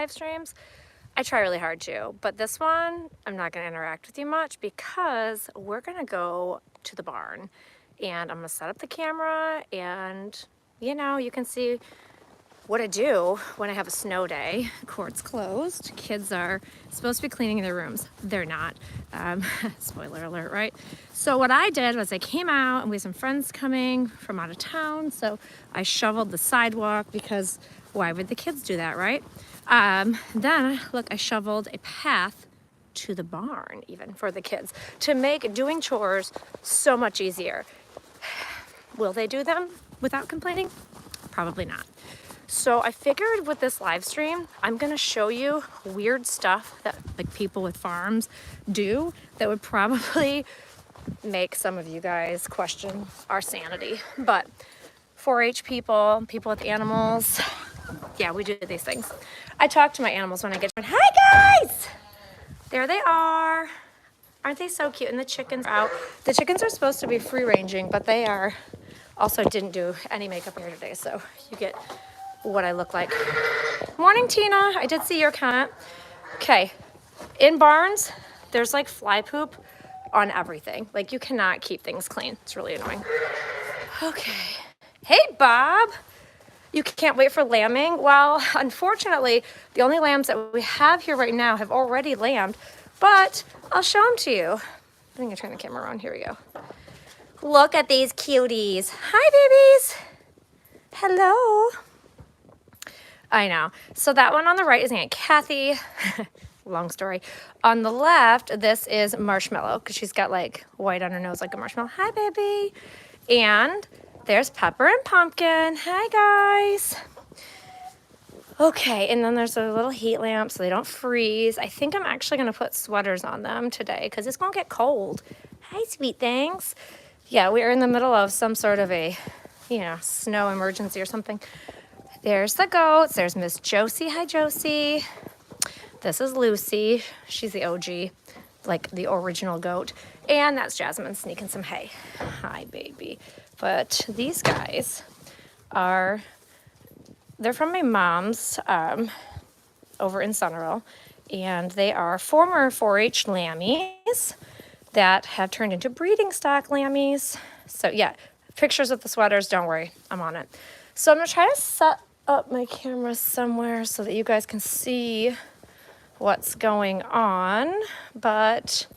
live streams, I try really hard to. But this one, I'm not going to interact with you much because we're going to go to the barn. And I'm going to set up the camera and, you know, you can see what I do when I have a snow day. Court's closed. Kids are supposed to be cleaning their rooms. They're not. Spoiler alert, right? So what I did was I came out and we had some friends coming from out of town. So I shoveled the sidewalk because why would the kids do that, right? Then, look, I shoveled a path to the barn even for the kids to make doing chores so much easier. Will they do them without complaining? Probably not. So I figured with this live stream, I'm gonna show you weird stuff that like people with farms do that would probably make some of you guys question our sanity. But 4-H people, people with animals, yeah, we do these things. I talk to my animals when I get to, hi guys! There they are. Aren't they so cute? And the chickens are out. The chickens are supposed to be free ranging, but they are also didn't do any makeup here today. So you get what I look like. Morning, Tina. I did see your comment. Okay, in barns, there's like fly poop on everything. Like you cannot keep things clean. It's really annoying. Okay. Hey, Bob. You can't wait for lambing? Well, unfortunately, the only lambs that we have here right now have already lambed, but I'll show them to you. I think I turn the camera around. Here we go. Look at these cuties. Hi, babies. Hello. I know. So that one on the right is Aunt Kathy. Long story. On the left, this is Marshmallow because she's got like white on her nose like a marshmallow. Hi, baby. And there's Pepper and Pumpkin. Hi, guys. Okay, and then there's a little heat lamp so they don't freeze. I think I'm actually going to put sweaters on them today because it's going to get cold. Hi, sweet things. Yeah, we are in the middle of some sort of a, you know, snow emergency or something. There's the goats. There's Miss Josie. Hi, Josie. This is Lucy. She's the OG, like the original goat. And that's Jasmine sneaking some hay. Hi, baby. But these guys are, they're from my mom's over in Centerville. And they are former 4-H lammies that have turned into breeding stock lammies. So yeah, pictures of the sweaters. Don't worry, I'm on it. So I'm gonna try to set up my camera somewhere so that you guys can see what's going on, but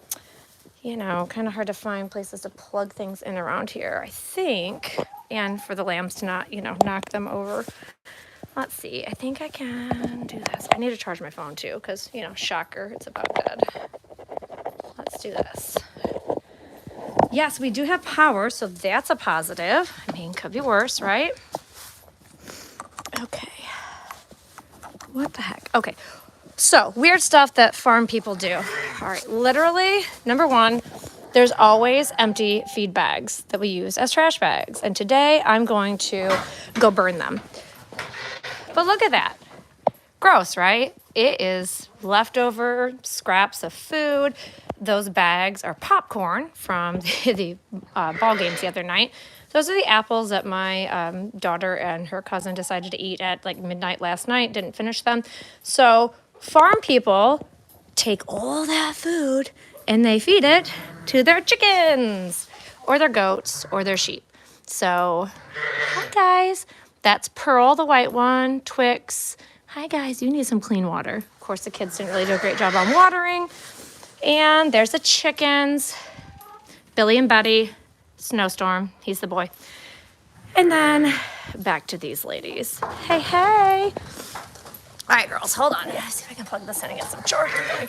you know, kind of hard to find places to plug things in around here, I think, and for the lambs to not, you know, knock them over. Let's see, I think I can do this. I need to charge my phone too because, you know, shocker, it's about dead. Let's do this. Yes, we do have power, so that's a positive. I mean, could be worse, right? Okay. What the heck? Okay. So, weird stuff that farm people do. All right. Literally, number one, there's always empty feed bags that we use as trash bags. And today, I'm going to go burn them. But look at that. Gross, right? It is leftover scraps of food. Those bags are popcorn from the ball games the other night. Those are the apples that my daughter and her cousin decided to eat at like midnight last night. Didn't finish them. So farm people take all that food and they feed it to their chickens or their goats or their sheep. So, hi guys. That's Pearl, the white one, Twix. Hi guys, you need some clean water. Of course, the kids didn't really do a great job on watering. And there's the chickens, Billy and Betty, Snowstorm, he's the boy. And then back to these ladies. Hey, hey. All right, girls, hold on. Let's see if I can plug this in and get some charger going.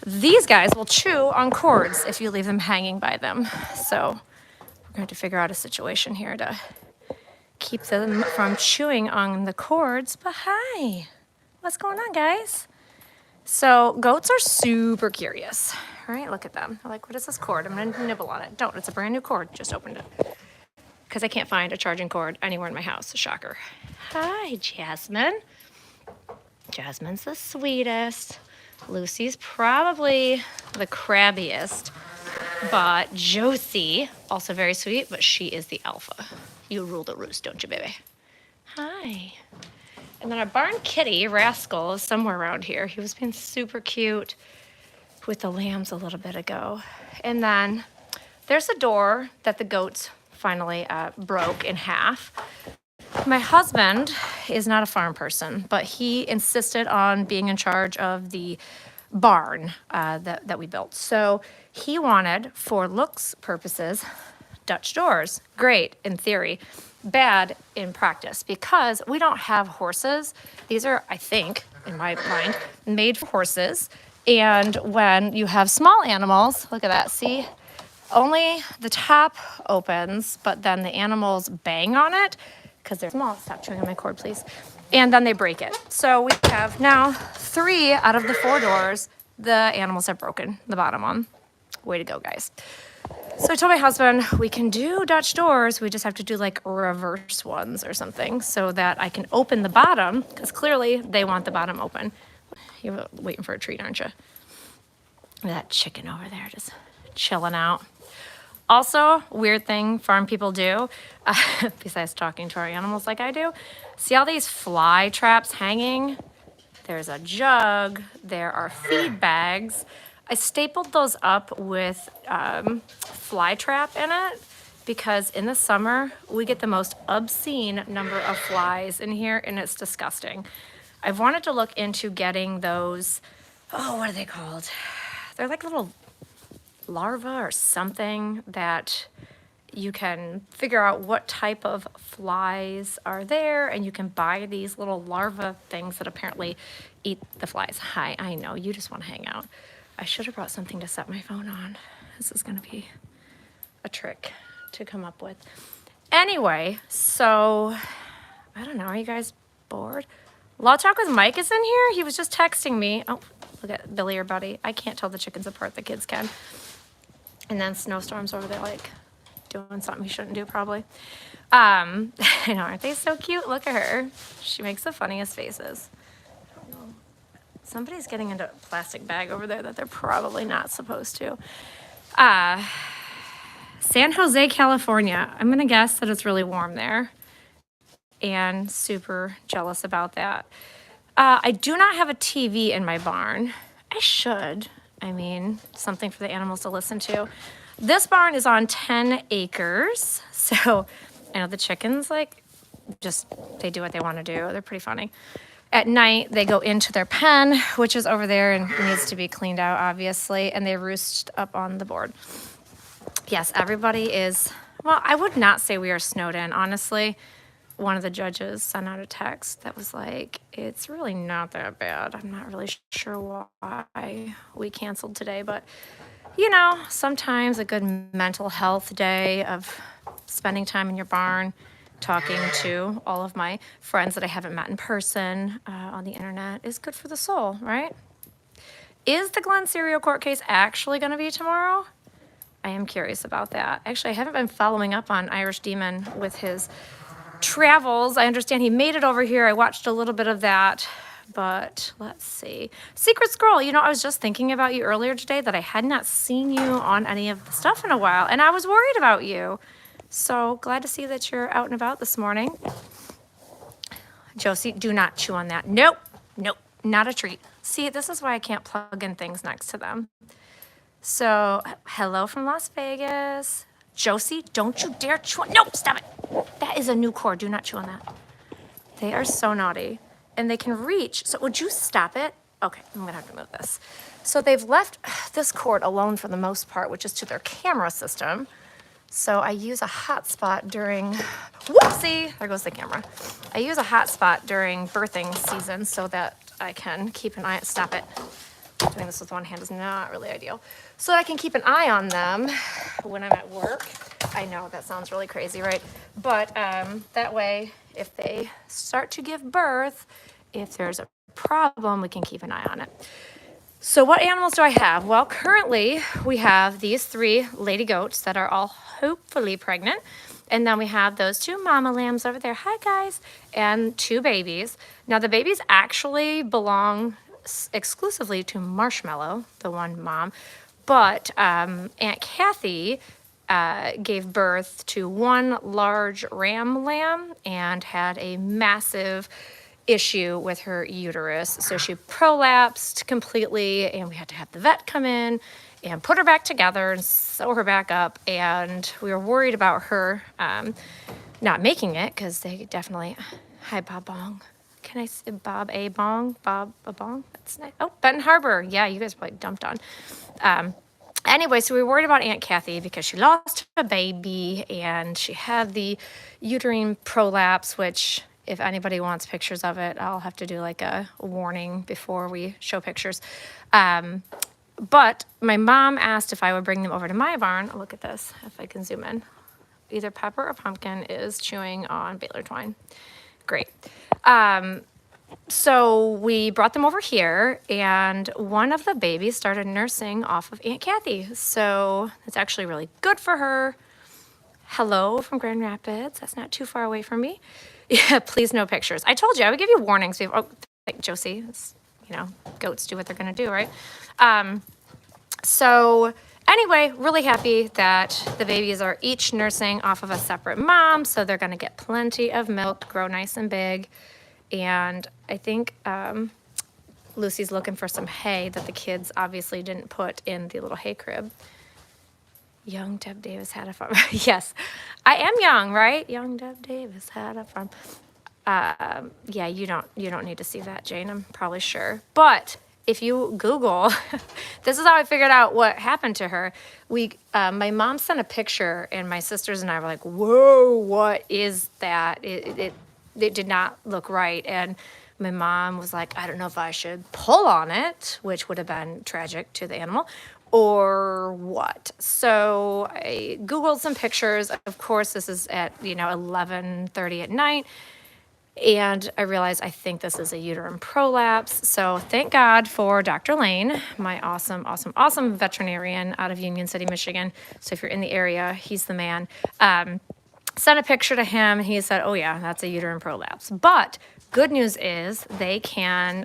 These guys will chew on cords if you leave them hanging by them. So we're going to have to figure out a situation here to keep them from chewing on the cords. But hi, what's going on, guys? So goats are super curious. All right, look at them. They're like, what is this cord? I'm going to nibble on it. Don't. It's a brand new cord. Just opened it. Because I can't find a charging cord anywhere in my house. Shocker. Hi, Jasmine. Jasmine's the sweetest. Lucy's probably the crabbiest. But Josie, also very sweet, but she is the alpha. You rule the roost, don't you, baby? Hi. And then our barn kitty, Rascal, is somewhere around here. He was being super cute with the lambs a little bit ago. And then there's a door that the goats finally broke in half. My husband is not a farm person, but he insisted on being in charge of the barn that we built. So he wanted, for looks purposes, Dutch doors. Great in theory, bad in practice, because we don't have horses. These are, I think, in my mind, made for horses. And when you have small animals, look at that, see? Only the top opens, but then the animals bang on it because they're small. Stop chewing on my cord, please. And then they break it. So we have now 3 out of the 4 doors, the animals have broken the bottom one. Way to go, guys. So I told my husband, we can do Dutch doors. We just have to do like reverse ones or something so that I can open the bottom, because clearly they want the bottom open. You're waiting for a treat, aren't you? That chicken over there just chilling out. Also, weird thing farm people do, besides talking to our animals like I do, see all these fly traps hanging? There's a jug, there are feed bags. I stapled those up with fly trap in it because in the summer, we get the most obscene number of flies in here and it's disgusting. I've wanted to look into getting those, oh, what are they called? They're like little larvae or something that you can figure out what type of flies are there, and you can buy these little larva things that apparently eat the flies. Hi, I know, you just want to hang out. I should have brought something to set my phone on. This is going to be a trick to come up with. Anyway, so I don't know, are you guys bored? Law Talk with Mike is in here. He was just texting me. Oh, look at Billy, your buddy. I can't tell the chickens apart, the kids can. And then Snowstorm's over there like doing something he shouldn't do probably. I know, aren't they so cute? Look at her. She makes the funniest faces. Somebody's getting into a plastic bag over there that they're probably not supposed to. San Jose, California. I'm gonna guess that it's really warm there. And super jealous about that. I do not have a TV in my barn. I should. I mean, something for the animals to listen to. This barn is on 10 acres. So I know the chickens, like, just, they do what they want to do. They're pretty funny. At night, they go into their pen, which is over there and needs to be cleaned out, obviously, and they roost up on the board. Yes, everybody is, well, I would not say we are snowed in, honestly. One of the judges sent out a text that was like, it's really not that bad. I'm not really sure why we canceled today, but you know, sometimes a good mental health day of spending time in your barn, talking to all of my friends that I haven't met in person on the internet is good for the soul, right? Is the Glenn serial court case actually going to be tomorrow? I am curious about that. Actually, I haven't been following up on Irish Demon with his travels. I understand he made it over here. I watched a little bit of that, but let's see. Secret Scroll, you know, I was just thinking about you earlier today that I had not seen you on any of the stuff in a while, and I was worried about you. So glad to see that you're out and about this morning. Josie, do not chew on that. Nope, nope, not a treat. See, this is why I can't plug in things next to them. So, hello from Las Vegas. Josie, don't you dare chew on, nope, stop it. That is a new cord, do not chew on that. They are so naughty, and they can reach, so would you stop it? Okay, I'm gonna have to move this. So they've left this cord alone for the most part, which is to their camera system. So I use a hotspot during, whoopsie, there goes the camera. I use a hotspot during birthing season so that I can keep an eye, stop it. Doing this with one hand is not really ideal. So that I can keep an eye on them when I'm at work. I know that sounds really crazy, right? But that way, if they start to give birth, if there's a problem, we can keep an eye on it. So what animals do I have? Well, currently we have these 3 lady goats that are all hopefully pregnant. And then we have those 2 mama lambs over there. Hi, guys. And 2 babies. Now, the babies actually belong exclusively to Marshmallow, the one mom. But Aunt Kathy gave birth to 1 large ram lamb and had a massive issue with her uterus. So she prolapsed completely, and we had to have the vet come in and put her back together and sew her back up. And we were worried about her not making it, because they definitely, hi Bob Bong. Can I say Bob A Bong? Bob a Bong? That's nice. Oh, Benton Harbor. Yeah, you guys probably dumped on. Anyway, so we were worried about Aunt Kathy because she lost a baby and she had the uterine prolapse, which if anybody wants pictures of it, I'll have to do like a warning before we show pictures. But my mom asked if I would bring them over to my barn. Look at this, if I can zoom in. Either Pepper or Pumpkin is chewing on baler twine. Great. So we brought them over here, and one of the babies started nursing off of Aunt Kathy. So it's actually really good for her. Hello from Grand Rapids. That's not too far away from me. Yeah, please no pictures. I told you I would give you warnings. Oh, like Josie, it's, you know, goats do what they're gonna do, right? So anyway, really happy that the babies are each nursing off of a separate mom. So they're gonna get plenty of milk, grow nice and big. And I think Lucy's looking for some hay that the kids obviously didn't put in the little hay crib. Young Deb Davis had a farm. Yes, I am young, right? Young Deb Davis had a farm. Yeah, you don't need to see that, Jane. I'm probably sure. But if you Google, this is how I figured out what happened to her. My mom sent a picture, and my sisters and I were like, "Whoa, what is that?" It did not look right. And my mom was like, I don't know if I should pull on it, which would have been tragic to the animal, or what. So I Googled some pictures. Of course, this is at, 11:30 at night. And I realized I think this is a uterine prolapse. So thank God for Dr. Lane, my awesome, awesome, awesome veterinarian out of Union City, Michigan. So if you're in the area, he's the man. Sent a picture to him. He said, oh yeah, that's a uterine prolapse. But good news is they can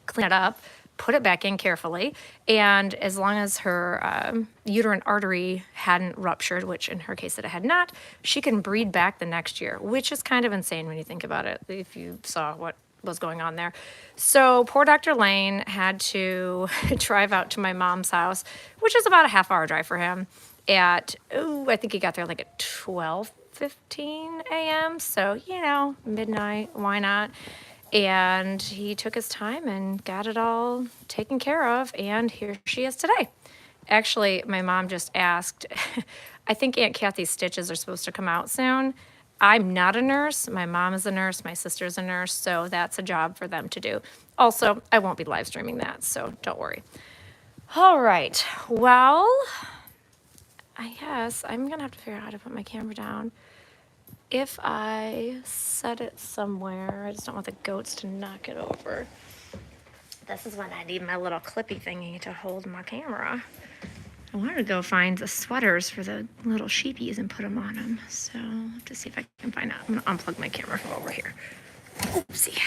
clean it up, put it back in carefully. And as long as her uterine artery hadn't ruptured, which in her case it had not, she can breed back the next year, which is kind of insane when you think about it, if you saw what was going on there. So poor Dr. Lane had to drive out to my mom's house, which is about a half-hour drive for him, at, I think he got there like at 12:15 a.m. So, midnight, why not? And he took his time and got it all taken care of. And here she is today. Actually, my mom just asked, I think Aunt Kathy's stitches are supposed to come out soon. I'm not a nurse. My mom is a nurse. My sister's a nurse. So that's a job for them to do. Also, I won't be live streaming that, so don't worry. All right. Well, I guess I'm going to have to figure out how to put my camera down. If I set it somewhere, I just don't want the goats to knock it over. This is when I need my little clippy thingy to hold my camera. I wanted to go find the sweaters for the little sheepies and put them on them. So I'll have to see if I can find out. I'm going to unplug my camera from over here. Oopsie.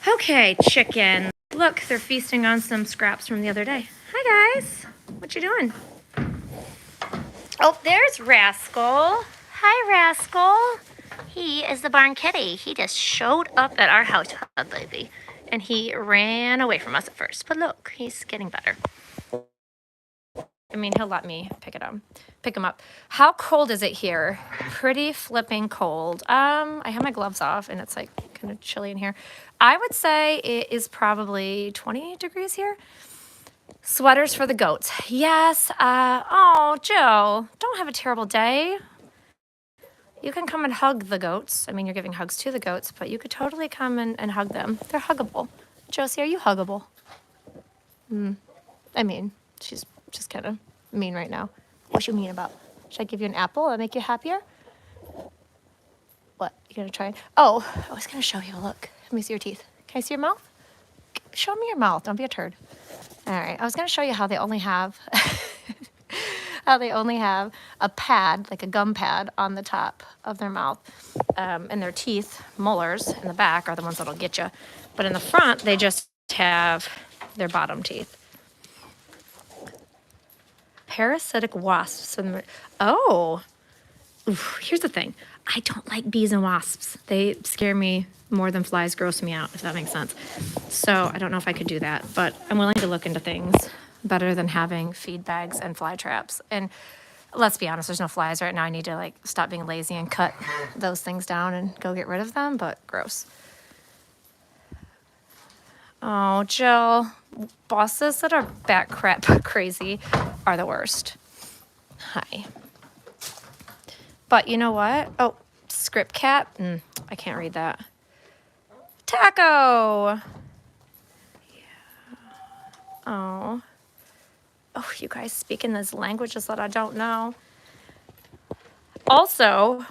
Okay, chicken. Look, they're feasting on some scraps from the other day. Hi, guys. What you doing? Oh, there's Rascal. Hi, Rascal. He is the barn kitty. He just showed up at our house, baby. And he ran away from us at first. But look, he's getting better. I mean, he'll let me pick him up. How cold is it here? Pretty flipping cold. I have my gloves off and it's like kind of chilly in here. I would say it is probably 20 degrees here. Sweaters for the goats. Yes. Oh, Joe, don't have a terrible day. You can come and hug the goats. I mean, you're giving hugs to the goats, but you could totally come and hug them. They're huggable. Josie, are you huggable? I mean, she's just kind of mean right now. What you mean about? Should I give you an apple? That'll make you happier? What? You gonna try it? Oh, I was gonna show you. Look. Let me see your teeth. Can I see your mouth? Show me your mouth. Don't be a turd. All right. I was gonna show you how they only have a pad, like a gum pad, on the top of their mouth. And their teeth, molars, in the back are the ones that'll get you. But in the front, they just have their bottom teeth. Parasitic wasps. Oh, oof, here's the thing. I don't like bees and wasps. They scare me more than flies gross me out, if that makes sense. So I don't know if I could do that, but I'm willing to look into things better than having feed bags and fly traps. And let's be honest, there's no flies right now. I need to like stop being lazy and cut those things down and go get rid of them, but gross. Oh, Jill, bosses that are bat crap crazy are the worst. Hi. But you know what? Oh, script cat. I can't read that. Taco. Yeah. Oh. Oh, you guys speak in these languages that I don't know. Also,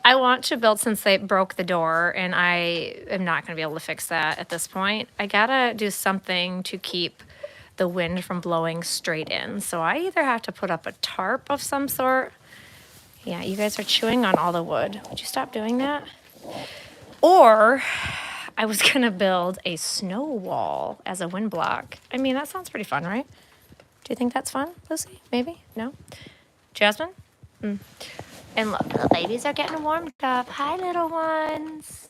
I want to build, since they broke the door and I am not going to be able to fix that at this point, I gotta do something to keep the wind from blowing straight in. So I either have to put up a tarp of some sort. Yeah, you guys are chewing on all the wood. Would you stop doing that? Or I was gonna build a snow wall as a wind block. I mean, that sounds pretty fun, right? Do you think that's fun, Lucy? Maybe? No? Jasmine? And look, the babies are getting warmed up. Hi, little ones.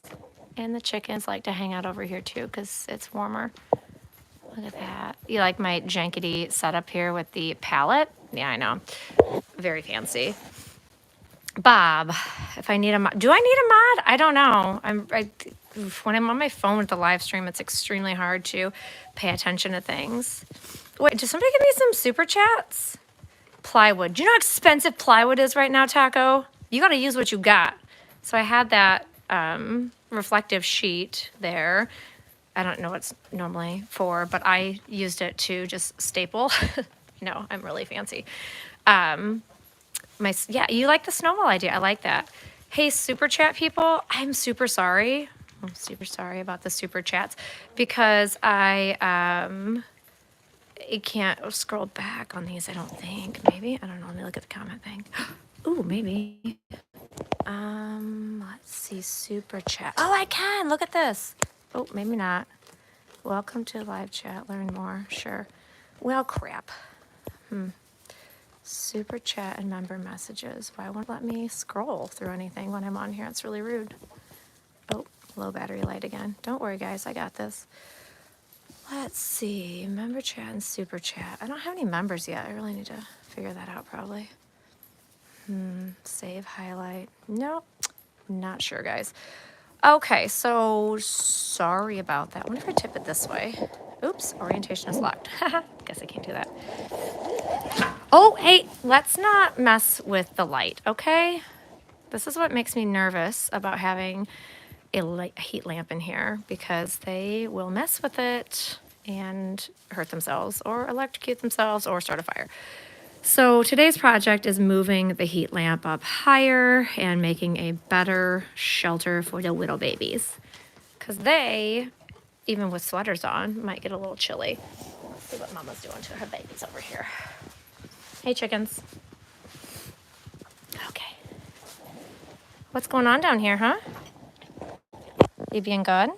And the chickens like to hang out over here too because it's warmer. Look at that. You like my jankety setup here with the palette? Yeah, I know. Very fancy. Bob, if I need a mod, do I need a mod? I don't know. When I'm on my phone with the live stream, it's extremely hard to pay attention to things. Wait, did somebody give me some super chats? Plywood. Do you know how expensive plywood is right now, Taco? You got to use what you got. So I had that reflective sheet there. I don't know what it's normally for, but I used it to just staple. No, I'm really fancy. Yeah, you like the snowball idea. I like that. Hey, super chat people, I'm super sorry. I'm super sorry about the super chats because I can't scroll back on these, I don't think. Maybe? I don't know. Let me look at the comment thing. Ooh, maybe. Let's see, super chat. Oh, I can. Look at this. Oh, maybe not. Welcome to live chat. Learn more. Sure. Well, crap. Super chat and member messages. Why won't it let me scroll through anything when I'm on here? It's really rude. Oh, low battery light again. Don't worry, guys. I got this. Let's see. Member chat and super chat. I don't have any members yet. I really need to figure that out probably. Save highlight. Nope. Not sure, guys. Okay, so sorry about that. I wonder if I tip it this way. Oops, orientation is locked. Guess I can't do that. Oh, hey, let's not mess with the light, okay? This is what makes me nervous about having a heat lamp in here because they will mess with it and hurt themselves or electrocute themselves or start a fire. So today's project is moving the heat lamp up higher and making a better shelter for the little babies. Because they, even with sweaters on, might get a little chilly. Let's see what Mama's doing to her babies over here. Hey, chickens. Okay. What's going on down here, huh? You being good?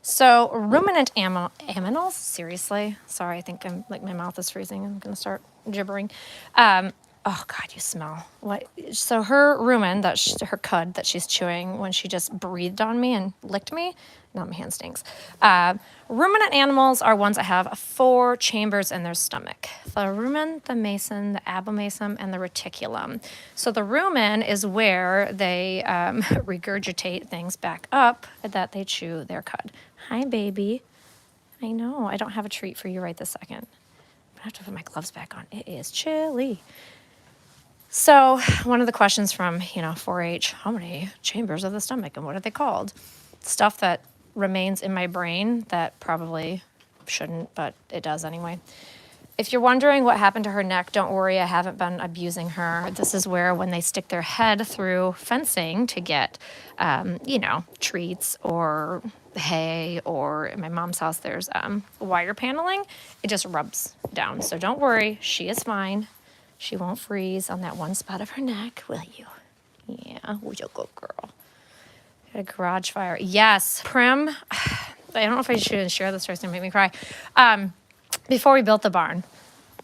So ruminant aminals, seriously? Sorry, I think I'm like my mouth is freezing. I'm gonna start gibbering. Oh God, you smell. What? So her rumen, her cud that she's chewing when she just breathed on me and licked me. Not my hand stinks. Ruminant animals are ones that have 4 chambers in their stomach. The rumen, the mason, the abomasum, and the reticulum. So the rumen is where they regurgitate things back up that they chew their cud. Hi, baby. I know, I don't have a treat for you right this second. I have to put my gloves back on. It is chilly. So one of the questions from, 4-H, how many chambers of the stomach and what are they called? Stuff that remains in my brain that probably shouldn't, but it does anyway. If you're wondering what happened to her neck, don't worry, I haven't been abusing her. This is where when they stick their head through fencing to get, treats or hay, or in my mom's house there's wire paneling, it just rubs down. So don't worry, she is fine. She won't freeze on that one spot of her neck, will you? Yeah, you're a good girl. Got a garage fire. Yes, Prim. I don't know if I should share this or it's gonna make me cry. Before we built the barn,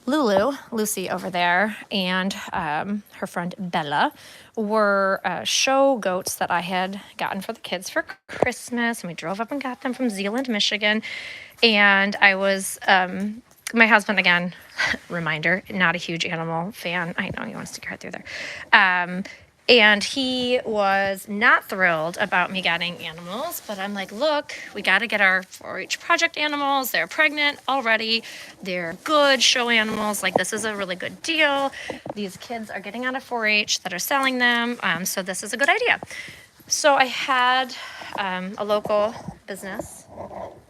Lucy over there, and her friend Bella were show goats that I had gotten for the kids for Christmas. And we drove up and got them from Zeeland, Michigan. And I was, my husband, again, reminder, not a huge animal fan. I know, you want to stick your head through there. And he was not thrilled about me getting animals, but I'm like, look, we got to get our 4-H project animals. They're pregnant already. They're good show animals. Like, this is a really good deal. These kids are getting out of 4-H that are selling them. So this is a good idea. So I had a local business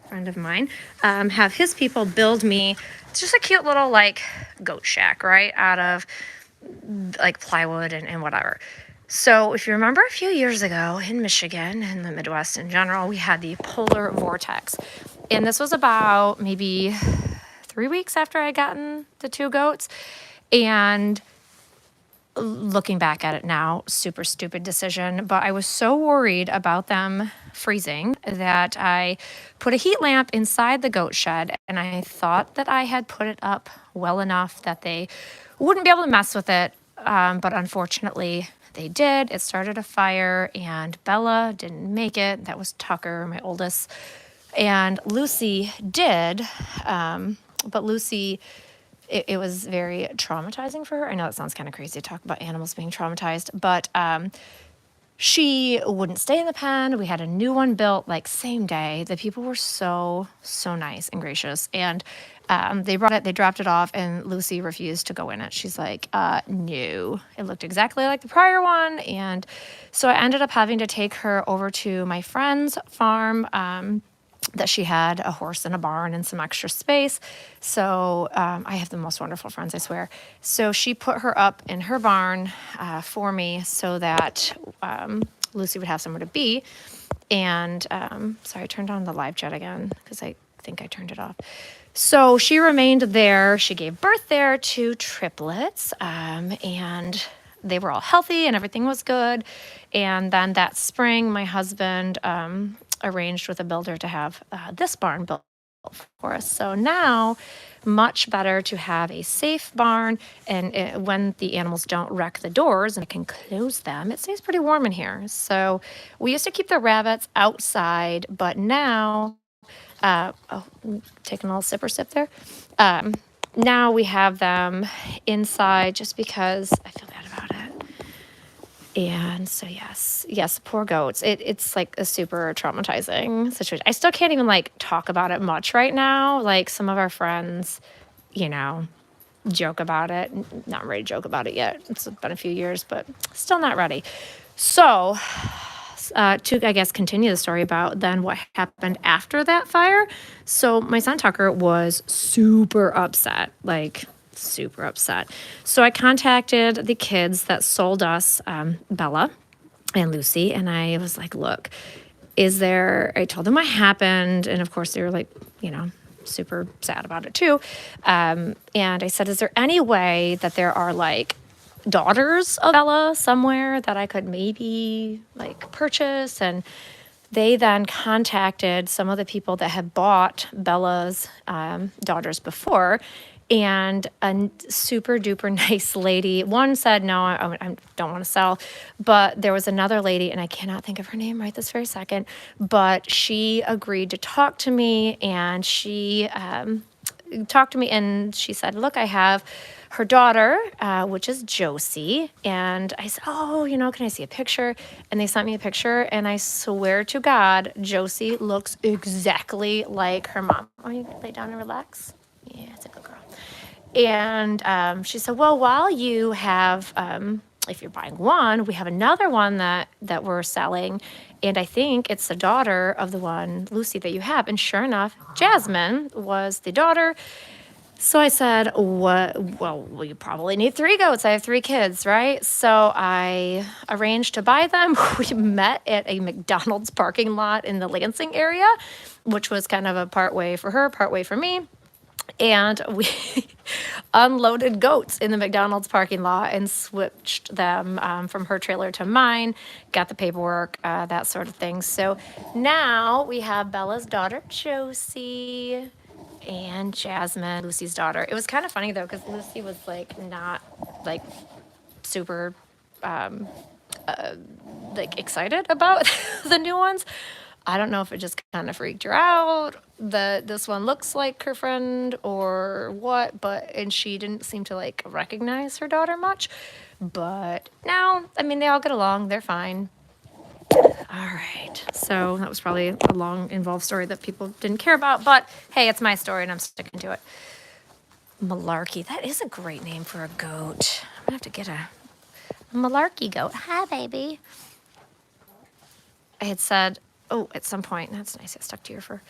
friend of mine have his people build me just a cute little like goat shack, right, out of like plywood and whatever. So if you remember a few years ago in Michigan and the Midwest in general, we had the polar vortex. And this was about maybe 3 weeks after I had gotten the 2 goats. And looking back at it now, super stupid decision, but I was so worried about them freezing that I put a heat lamp inside the goat shed, and I thought that I had put it up well enough that they wouldn't be able to mess with it. But unfortunately, they did. It started a fire, and Bella didn't make it. That was Tucker, my oldest. And Lucy did. But Lucy, it was very traumatizing for her. I know it sounds kind of crazy to talk about animals being traumatized, but she wouldn't stay in the pen. We had a new one built like same day. The people were so nice and gracious. And they brought it, they dropped it off, and Lucy refused to go in it. She's like, no. It looked exactly like the prior one. And so I ended up having to take her over to my friend's farm that she had a horse and a barn and some extra space. So I have the most wonderful friends, I swear. So she put her up in her barn for me so that Lucy would have somewhere to be. And sorry, I turned on the live chat again because I think I turned it off. So she remained there. She gave birth there to triplets, and they were all healthy and everything was good. And then that spring, my husband arranged with a builder to have this barn built for us. So now, much better to have a safe barn, and when the animals don't wreck the doors and I can close them, it stays pretty warm in here. So we used to keep the rabbits outside, but now, taking a little sip there. Now we have them inside just because I feel bad about it. And so yes, poor goats. It's like a super traumatizing situation. I still can't even like talk about it much right now. Like some of our friends, joke about it. Not ready to joke about it yet. It's been a few years, but still not ready. So to, I guess, continue the story about then what happened after that fire. So my son Tucker was super upset, So I contacted the kids that sold us Bella and Lucy, and I was like, look, I told them what happened, and of course they were like, super sad about it too. And I said, is there any way that there are like daughters of Bella somewhere that I could maybe like purchase? And they then contacted some of the people that had bought Bella's daughters before, and a super duper nice lady. One said, no, I don't want to sell. But there was another lady, and I cannot think of her name right this very second, but she agreed to talk to me, and she talked to me, and she said, look, I have her daughter, which is Josie. And I said, oh, can I see a picture? And they sent me a picture, and I swear to God, Josie looks exactly like her mom. Oh, you can lay down and relax? Yeah, it's a good girl. And she said, well, while you have, if you're buying one, we have another one that we're selling. And I think it's the daughter of the one, Lucy, that you have. And sure enough, Jasmine was the daughter. So I said, what? Well, you probably need 3 goats. I have 3 kids, right? So I arranged to buy them. We met at a McDonald's parking lot in the Lansing area, which was kind of a part way for her, part way for me. And we unloaded goats in the McDonald's parking lot and switched them from her trailer to mine, got the paperwork, that sort of thing. So now we have Bella's daughter, Josie, and Jasmine, Lucy's daughter. It was kind of funny though, because Lucy was like not like super like excited about the new ones. I don't know if it just kind of freaked her out that this one looks like her friend or what, and she didn't seem to like recognize her daughter much. But now, I mean, they all get along, they're fine. All right, so that was probably a long, involved story that people didn't care about, but hey, it's my story and I'm sticking to it. Malarkey, that is a great name for a goat. I'm gonna have to get a Malarkey goat. Hi, baby. I had said, oh, at some point, that's nice, it stuck to your fur.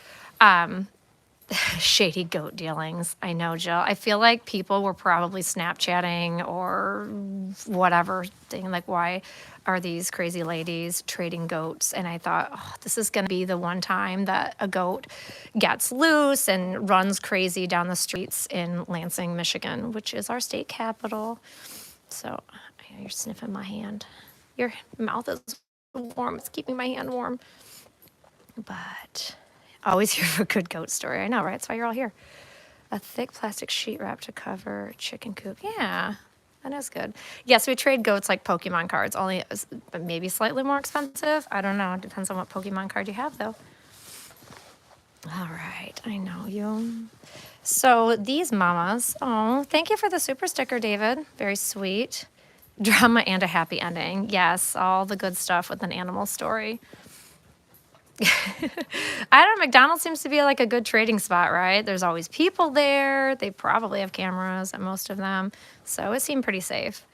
Shady goat dealings. I know, Jill. I feel like people were probably Snapchatting or whatever thing, like, why are these crazy ladies trading goats? And I thought, oh, this is going to be the one time that a goat gets loose and runs crazy down the streets in Lansing, Michigan, which is our state capital. So I know you're sniffing my hand. Your mouth is warm. It's keeping my hand warm. But always here for a good goat story. I know, right? That's why you're all here. A thick plastic sheet wrap to cover chicken coop. Yeah, that is good. Yes, we trade goats like Pokemon cards, only maybe slightly more expensive. I don't know. It depends on what Pokemon card you have, though. All right, I know you. So these mamas, oh, thank you for the super sticker, David. Very sweet. Drama and a happy ending. Yes, all the good stuff with an animal story. I don't know, McDonald's seems to be like a good trading spot, right? There's always people there. They probably have cameras at most of them. So it seemed pretty safe.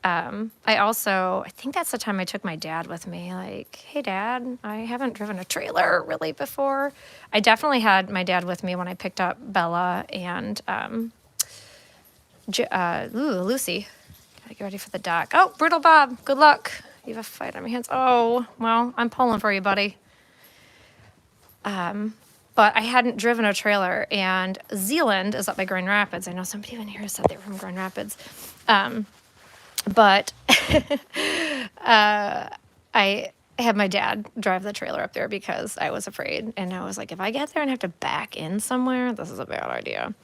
I think that's the time I took my dad with me. Like, hey, Dad, I haven't driven a trailer really before. I definitely had my dad with me when I picked up Bella and Lucy. Gotta get ready for the dock. Oh, Brutal Bob, good luck. You have a fight on your hands. Oh, well, I'm pulling for you, buddy. But I hadn't driven a trailer, and Zealand is up by Grand Rapids. I know somebody in here said they were from Grand Rapids. But I had my dad drive the trailer up there because I was afraid. And I was like, if I get there and have to back in somewhere, this is a bad idea.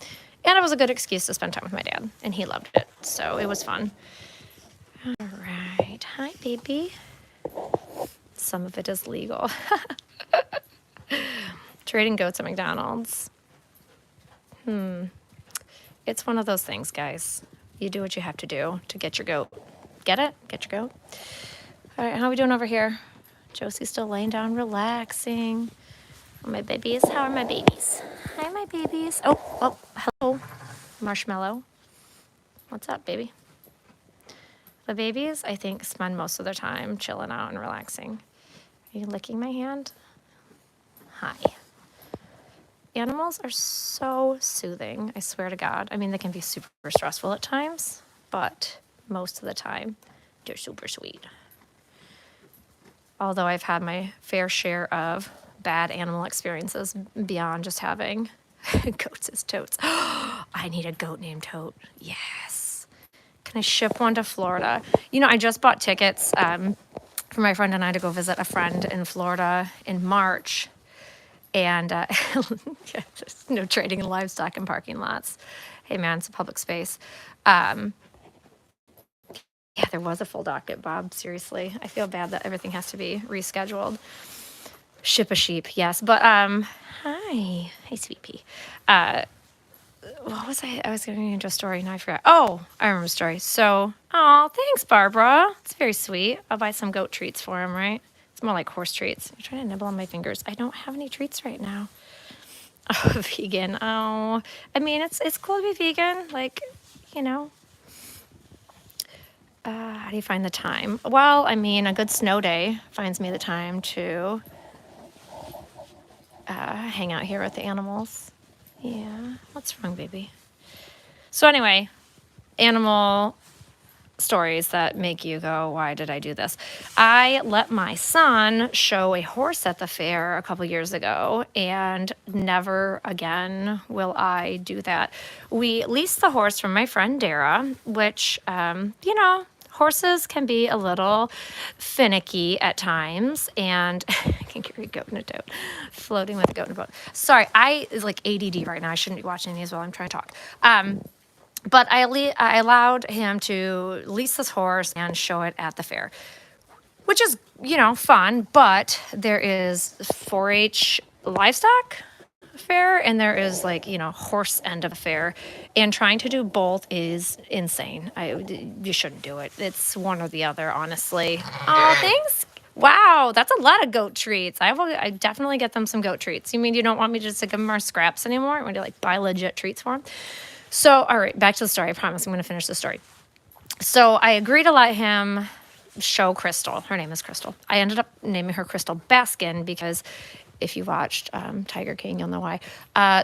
And it was a good excuse to spend time with my dad, and he loved it. So it was fun. All right. Hi, baby. Some of it is legal. Trading goats at McDonald's. It's one of those things, guys. You do what you have to do to get your goat. Get it? Get your goat. All right, how are we doing over here? Josie's still laying down, relaxing. My babies, how are my babies? Hi, my babies. Oh, hello, Marshmallow. What's up, baby? The babies, I think, spend most of their time chilling out and relaxing. Are you licking my hand? Hi. Animals are so soothing, I swear to God. I mean, they can be super stressful at times, but most of the time, they're super sweet. Although I've had my fair share of bad animal experiences beyond just having goats as totes. I need a goat named Tote. Yes. Can I ship one to Florida? You know, I just bought tickets for my friend and I to go visit a friend in Florida in March. And just no trading in livestock in parking lots. Hey, man, it's a public space. Yeah, there was a full docket, Bob. Seriously, I feel bad that everything has to be rescheduled. Ship a sheep, yes. But hi, sweet pea. What was I? I was going to get into a story. Now I forgot. Oh, I remember a story. So, oh, thanks, Barbara. It's very sweet. I'll buy some goat treats for him, right? It's more like horse treats. I'm trying to nibble on my fingers. I don't have any treats right now. Oh, vegan. Oh, I mean, it's cool to be vegan. Like, you know. How do you find the time? Well, I mean, a good snow day finds me the time to hang out here with the animals. Yeah. What's wrong, baby? So anyway, animal stories that make you go, why did I do this? I let my son show a horse at the fair a couple years ago, and never again will I do that. We leased the horse from my friend Dara, which, you know, horses can be a little finicky at times, and I can carry a goat in a tote, floating with a goat in a boat. Sorry, I is like ADD right now. I shouldn't be watching these while I'm trying to talk. But I allowed him to lease this horse and show it at the fair, which is, fun, but there is 4-H livestock fair and there is horse end of a fair, and trying to do both is insane. You shouldn't do it. It's one or the other, honestly. Oh, thanks. Wow, that's a lot of goat treats. I definitely get them some goat treats. You mean you don't want me just to give them our scraps anymore? I want to buy legit treats for them. So, all right, back to the story. I promise I'm going to finish the story. So I agreed to let him show Crystal. Her name is Crystal. I ended up naming her Crystal Baskin because if you watched Tiger King, you'll know why.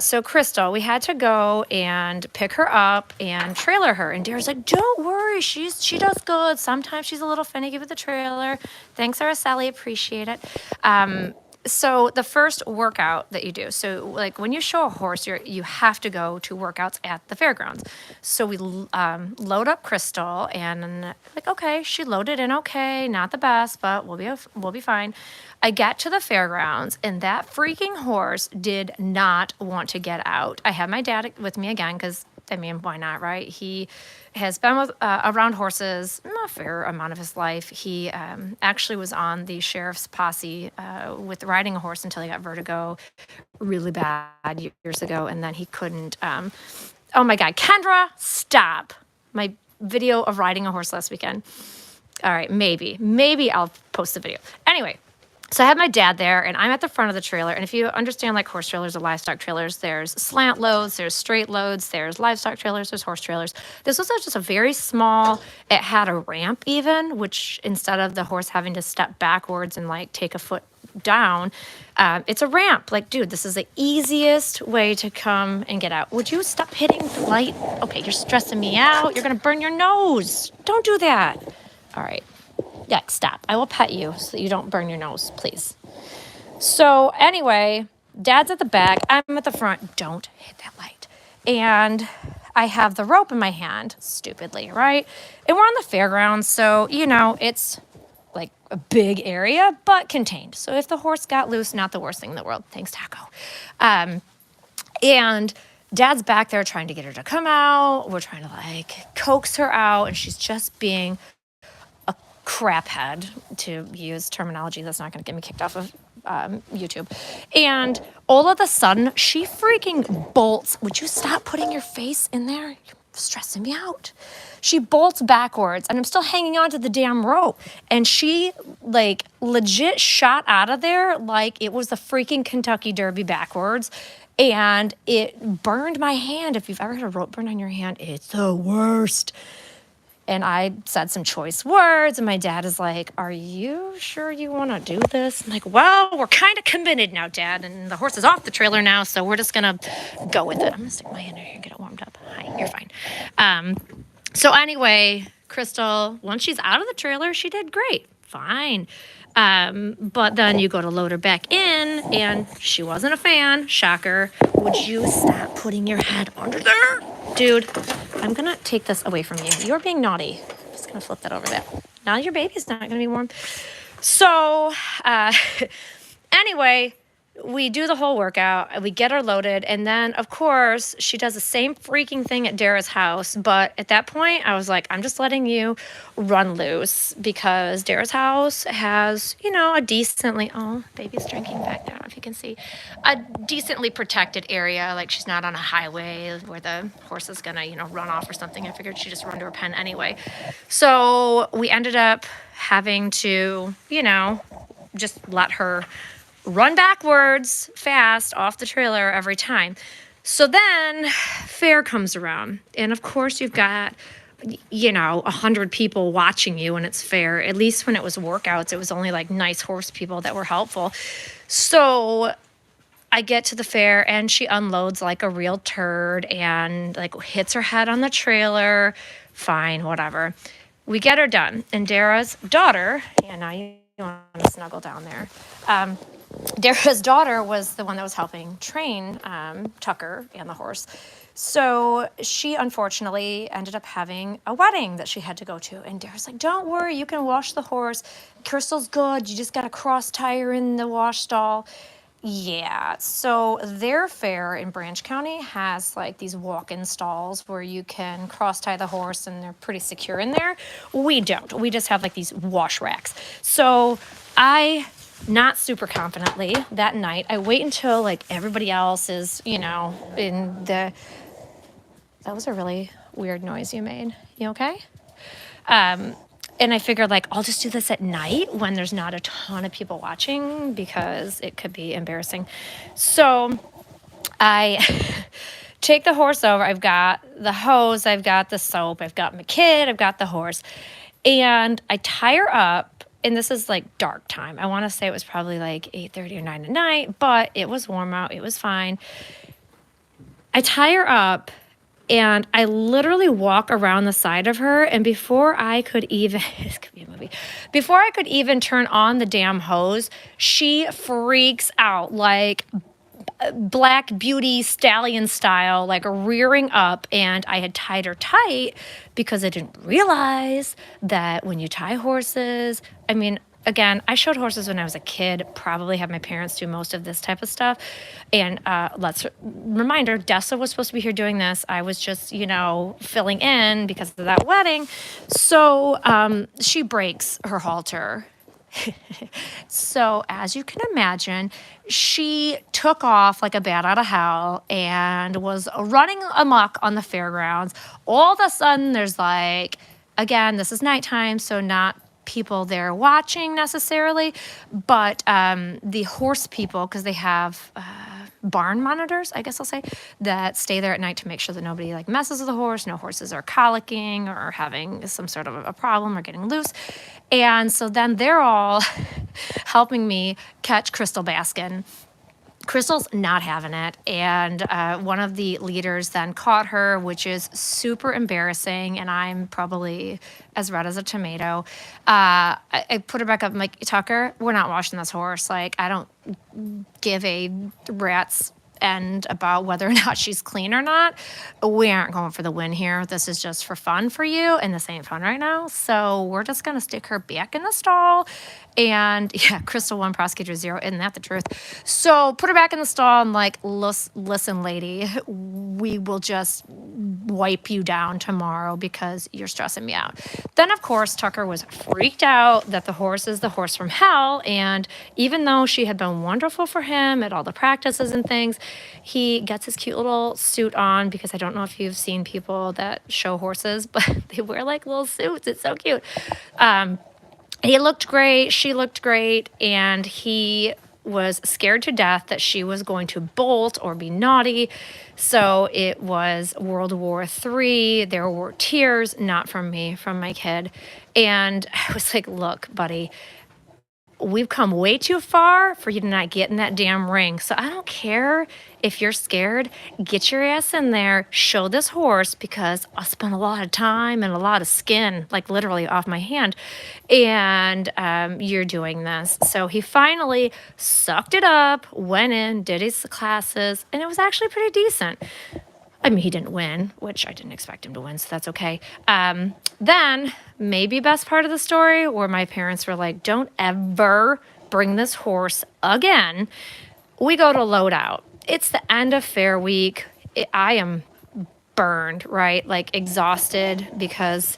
So Crystal, we had to go and pick her up and trailer her. And Dara's like, don't worry, she does good. Sometimes she's a little finicky with the trailer. Thanks, Araceli, appreciate it. So the first workout that you do, so when you show a horse, you have to go to workouts at the fairgrounds. So we load up Crystal, and okay, she loaded in okay, not the best, but we'll be fine. I get to the fairgrounds, and that freaking horse did not want to get out. I had my dad with me again because, why not, right? He has been around horses a fair amount of his life. He actually was on the sheriff's posse with riding a horse until he got vertigo really bad years ago, and then he couldn't. Oh my God, Kendra, stop! My video of riding a horse last weekend. All right, maybe I'll post the video. Anyway. So I had my dad there, and I'm at the front of the trailer. And if you understand horse trailers or livestock trailers, there's slant loads, there's straight loads, there's livestock trailers, there's horse trailers. This was just a very small, it had a ramp even, which instead of the horse having to step backwards and take a foot down, it's a ramp. Dude, this is the easiest way to come and get out. Would you stop hitting the light? Okay, you're stressing me out. You're going to burn your nose. Don't do that. All right. Yeah, stop. I will pet you so that you don't burn your nose, please. So anyway, Dad's at the back. I'm at the front. Don't hit that light. And I have the rope in my hand, stupidly, right? And we're on the fairgrounds, so, it's a big area, but contained. So if the horse got loose, not the worst thing in the world. Thanks, Taco. And Dad's back there trying to get her to come out. We're trying to, coax her out, and she's just being crap head, to use terminology that's not going to get me kicked off of YouTube. And all of a sudden, she freaking bolts. Would you stop putting your face in there? You're stressing me out. She bolts backwards, and I'm still hanging on to the damn rope. And she, legit shot out of there like it was the freaking Kentucky Derby backwards. And it burned my hand. If you've ever had a rope burn on your hand, it's the worst. And I said some choice words, and my dad is like, are you sure you want to do this? I'm like, well, we're kind of committed now, Dad, and the horse is off the trailer now, so we're just going to go with it. I'm going to stick my hand in here and get it warmed up. Hi, you're fine. So anyway, Crystal, once she's out of the trailer, she did great. Fine. But then you go to load her back in, and she wasn't a fan. Shocker. Would you stop putting your head under there? Dude, I'm going to take this away from you. You're being naughty. I'm just going to flip that over there. Now your baby's not going to be warm. So, anyway, we do the whole workout. We get her loaded. And then, of course, she does the same freaking thing at Dara's house. But at that point, I was like, I'm just letting you run loose because Dara's house has, a decently, oh, baby's drinking back there. I don't know if you can see, a decently protected area. She's not on a highway where the horse is going to, run off or something. I figured she'd just run to her pen anyway. So we ended up having to, just let her run backwards fast off the trailer every time. So then fair comes around. And of course you've got, 100 people watching you when it's fair. At least when it was workouts, it was only nice horse people that were helpful. So I get to the fair and she unloads like a real turd and hits her head on the trailer. Fine, whatever. We get her done. And Dara's daughter, now you want to snuggle down there. Dara's daughter was the one that was helping train Tucker and the horse. So she unfortunately ended up having a wedding that she had to go to. And Dara's like, don't worry, you can wash the horse. Crystal's good. You just got to cross tie her in the wash stall. Yeah, so their fair in Branch County has like these walk-in stalls where you can cross tie the horse and they're pretty secure in there. We don't. We just have like these wash racks. So I, not super confidently that night, I wait until like everybody else is, in the, that was a really weird noise you made. You okay? And I figured like I'll just do this at night when there's not a ton of people watching because it could be embarrassing. So I take the horse over. I've got the hose, I've got the soap, I've got my kid, I've got the horse. And I tie her up, and this is like dark time. I want to say it was probably like 8:30 or 9 at night, but it was warm out. It was fine. I tie her up and I literally walk around the side of her, and before I could even, this could be a movie, before I could even turn on the damn hose, she freaks out like Black Beauty stallion style, like rearing up. And I had tied her tight because I didn't realize that when you tie horses, I mean, again, I showed horses when I was a kid, probably had my parents do most of this type of stuff. And reminder, Dessa was supposed to be here doing this. I was just, filling in because of that wedding. So she breaks her halter. So as you can imagine, she took off like a bat out of hell and was running amok on the fairgrounds. All of a sudden, there's like, again, this is nighttime, so not people there watching necessarily, but the horse people, because they have barn monitors, I guess I'll say, that stay there at night to make sure that nobody like messes with the horse. No horses are colicking or having some sort of a problem or getting loose. And so then they're all helping me catch Crystal Baskin. Crystal's not having it, and one of the leaders then caught her, which is super embarrassing, and I'm probably as red as a tomato. I put her back up. I'm like, Tucker, we're not washing this horse. Like, I don't give a rat's end about whether or not she's clean or not. We aren't going for the win here. This is just for fun for you, and this ain't fun right now. So we're just going to stick her back in the stall. And yeah, Crystal 1, Prosecutor 0. Isn't that the truth? So put her back in the stall. I'm like, listen, lady, we will just wipe you down tomorrow because you're stressing me out. Then, of course, Tucker was freaked out that the horse is the horse from hell. And even though she had been wonderful for him at all the practices and things, he gets his cute little suit on, because I don't know if you've seen people that show horses, but they wear like little suits. It's so cute. He looked great. She looked great. And he was scared to death that she was going to bolt or be naughty. So it was World War III. There were tears, not from me, from my kid. And I was like, look, buddy, we've come way too far for you to not get in that damn ring. So I don't care if you're scared. Get your ass in there. Show this horse, because I spent a lot of time and a lot of skin, like literally off my hand. And you're doing this. So he finally sucked it up, went in, did his classes, and it was actually pretty decent. I mean, he didn't win, which I didn't expect him to win, so that's okay. Then, maybe best part of the story, where my parents were like, don't ever bring this horse again. We go to load out. It's the end of fair week. I am burned, right? Like exhausted, because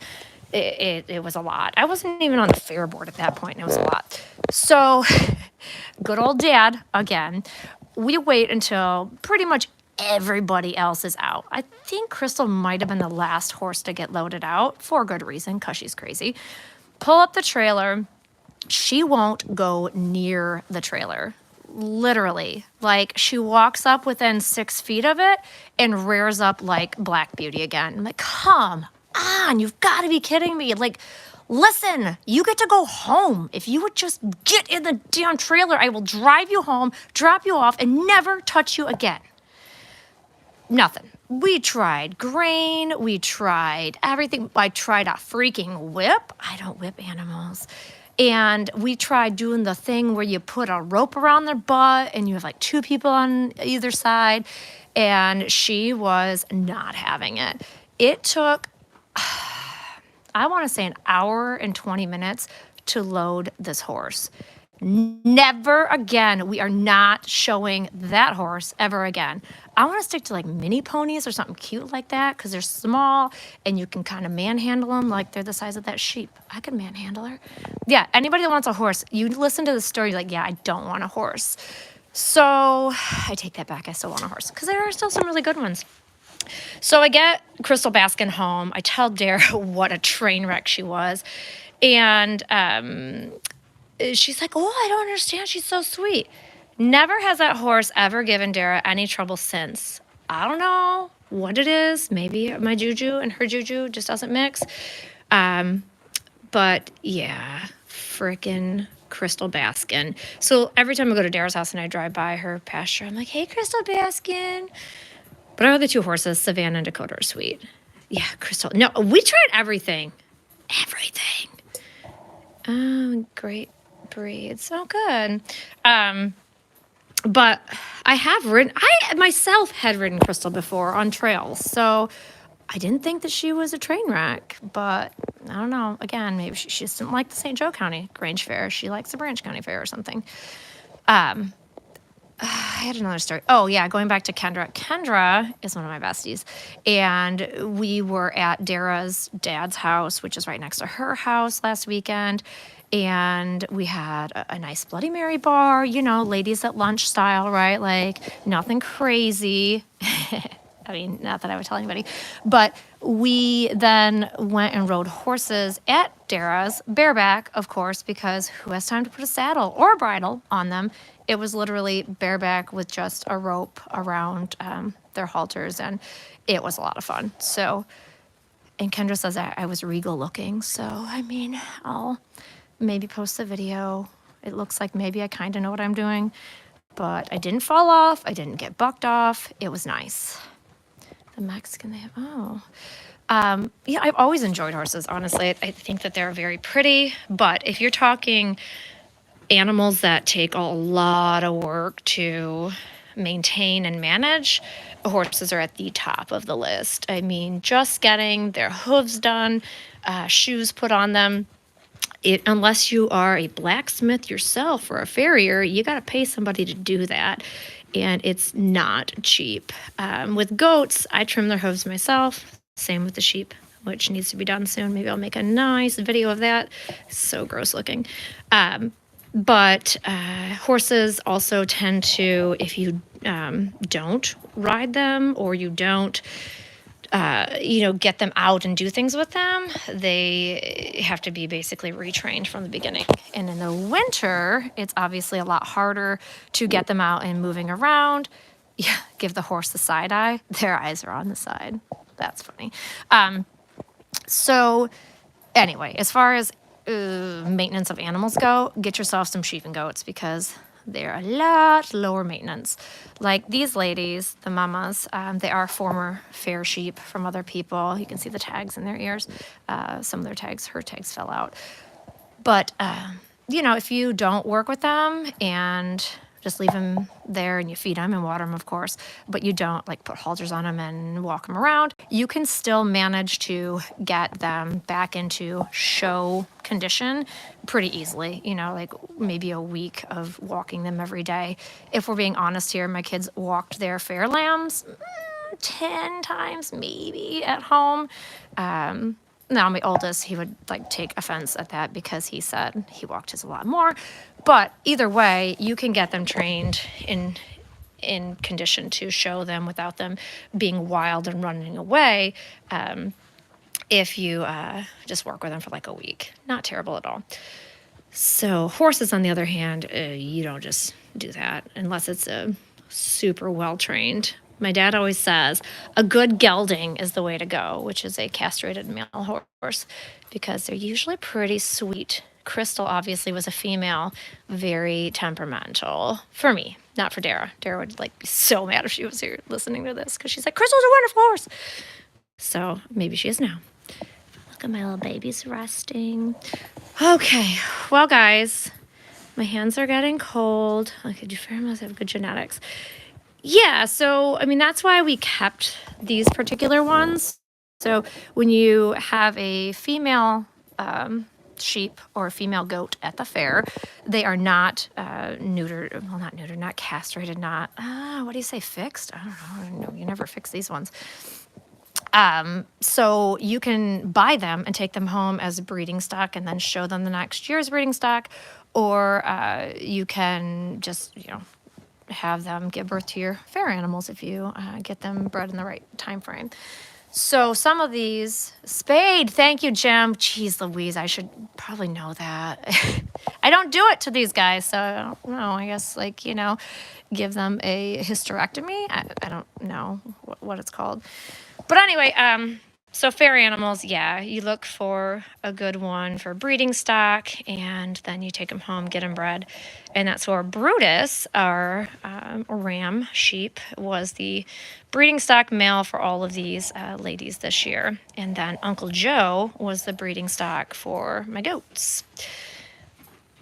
it was a lot. I wasn't even on the fair board at that point, and it was a lot. So, good old dad, again, we wait until pretty much everybody else is out. I think Crystal might have been the last horse to get loaded out, for good reason, because she's crazy. Pull up the trailer. She won't go near the trailer. Literally. Like, she walks up within 6 feet of it and rears up like Black Beauty again. I'm like, come on, you've got to be kidding me. Like, listen, you get to go home. If you would just get in the damn trailer, I will drive you home, drop you off, and never touch you again. Nothing. We tried grain. We tried everything. I tried a freaking whip. I don't whip animals. And we tried doing the thing where you put a rope around their butt and you have like 2 people on either side. and she was not having it. It took, I want to say, an hour and 20 minutes to load this horse. Never again. We are not showing that horse ever again. I want to stick to like mini ponies or something cute like that because they're small and you can kind of manhandle them like they're the size of that sheep. I can manhandle her. Yeah, anybody that wants a horse, you listen to the story, like, yeah, I don't want a horse. So I take that back. I still want a horse because there are still some really good ones. So I get Crystal Baskin home. I tell Dara what a train wreck she was. And she's like, oh, I don't understand. She's so sweet. Never has that horse ever given Dara any trouble since. I don't know what it is. Maybe my juju and her juju just doesn't mix. But yeah, freaking Crystal Baskin. So every time I go to Dara's house and I drive by her pasture, I'm like, hey, Crystal Baskin. But our other two horses, Savannah and Dakota, are sweet. Yeah, Crystal. No, we tried everything. Everything. Great breeds. Oh, good. But I myself had ridden Crystal before on trails. So I didn't think that she was a train wreck. But I don't know. Again, maybe she just didn't like the St. Joe County Grange Fair. She likes the Branch County Fair or something. I had another story. Oh, yeah, going back to Kendra. Kendra is one of my besties. And we were at Dara's dad's house, which is right next to her house last weekend. And we had a nice Bloody Mary bar, you know, ladies at lunch style, right? Like nothing crazy. I mean, not that I would tell anybody. But we then went and rode horses at Dara's, bareback, of course, because who has time to put a saddle or a bridle on them? It was literally bareback with just a rope around their halters, and it was a lot of fun. So, and Kendra says I was regal looking. So, I mean, I'll maybe post the video. It looks like maybe I kind of know what I'm doing, but I didn't fall off. I didn't get bucked off. It was nice. The Mexican, they have, yeah, I've always enjoyed horses, honestly. I think that they're very pretty, but if you're talking animals that take a lot of work to maintain and manage, horses are at the top of the list. I mean, just getting their hooves done, shoes put on them, unless you are a blacksmith yourself or a farrier, you got to pay somebody to do that. And it's not cheap. With goats, I trim their hooves myself. Same with the sheep, which needs to be done soon. Maybe I'll make a nice video of that. So gross looking. But horses also tend to, if you don't ride them or you don't, get them out and do things with them, they have to be basically retrained from the beginning. And in the winter, it's obviously a lot harder to get them out and moving around. Yeah, give the horse the side eye. Their eyes are on the side. That's funny. So anyway, as far as maintenance of animals go, get yourself some sheep and goats because they're a lot lower maintenance. Like these ladies, the mamas, they are former fair sheep from other people. You can see the tags in their ears. Some of their tags, her tags fell out. But, if you don't work with them and just leave them there and you feed them and water them, of course, but you don't like put halters on them and walk them around, you can still manage to get them back into show condition pretty easily, like maybe a week of walking them every day. If we're being honest here, my kids walked their fair lambs 10 times maybe at home. Now my oldest, he would take offense at that because he said he walked his a lot more. But either way, you can get them trained in condition to show them without them being wild and running away. If you just work with them for a week. Not terrible at all. So horses, on the other hand, you don't just do that unless it's a super well-trained. My dad always says a good gelding is the way to go, which is a castrated male horse, because they're usually pretty sweet. Crystal obviously was a female, very temperamental for me, not for Dara. Dara would be so mad if she was here listening to this because she's like, Crystal's a wonderful horse. So maybe she is now. Look at my little babies resting. Okay, well, guys, my hands are getting cold. I could do fair must have good genetics. Yeah, so I mean, that's why we kept these particular ones. So when you have a female sheep or a female goat at the fair, they are not neutered, well, not neutered, not castrated, not, what do you say, fixed? I don't know. You never fix these ones. So you can buy them and take them home as a breeding stock and then show them the next year's breeding stock, or you can just, have them give birth to your fair animals if you get them bred in the right time frame. So some of these, Spade, thank you, Jim. Jeez Louise, I should probably know that. I don't do it to these guys, so I don't know. I guess, like, give them a hysterectomy. I don't know what it's called. But anyway, so fair animals, yeah, you look for a good one for breeding stock, and then you take them home, get them bred. And that's where Brutus, our ram sheep, was the breeding stock male for all of these ladies this year. And then Uncle Joe was the breeding stock for my goats.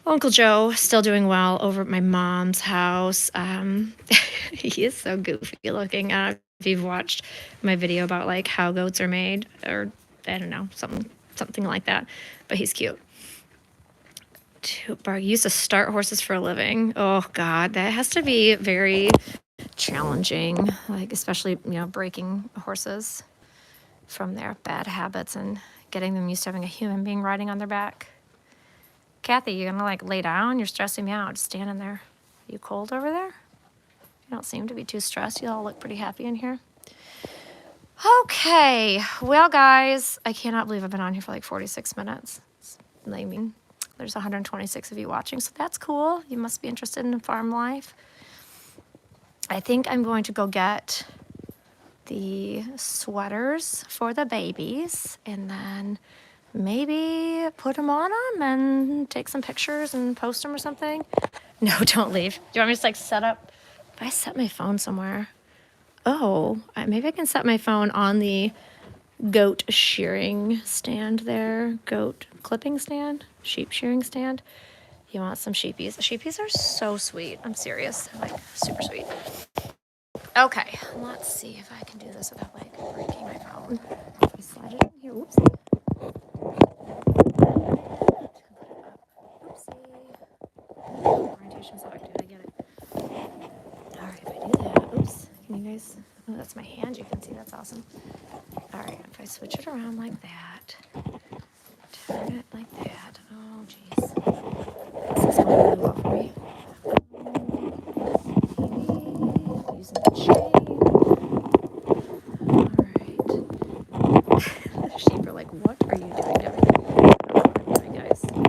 Uncle Joe still doing well over at my mom's house. He is so goofy looking. If you've watched my video about like how goats are made, or I don't know, something like that, but he's cute. He used to start horses for a living. Oh God, that has to be very challenging, like especially breaking horses from their bad habits and getting them used to having a human being riding on their back. Kathy, you gonna like lay down? You're stressing me out. Just standing there. Are you cold over there? You don't seem to be too stressed. You all look pretty happy in here. Okay, well guys, I cannot believe I've been on here for like 46 minutes. I mean, there's 126 of you watching, so that's cool. You must be interested in farm life. I think I'm going to go get the sweaters for the babies and then maybe put them on them and take some pictures and post them or something. No, don't leave. Do you want me to just like set up? If I set my phone somewhere. Oh, maybe I can set my phone on the goat shearing stand there. Goat clipping stand? Sheep shearing stand? You want some sheepies? The sheepies are so sweet. I'm serious. Like, super sweet. Okay, let's see if I can do this without like breaking my phone. If I slide it in here, whoopsie. Orientation select, I get it. All right, if I do that, oops, can you guys, oh, that's my hand, you can see, that's awesome. All right, if I switch it around like that, turn it like that, oh geez, this is going really well for me. Maybe using the chain. All right. The sheep are like, what are you doing, Debbie? I don't know what I'm doing, guys. All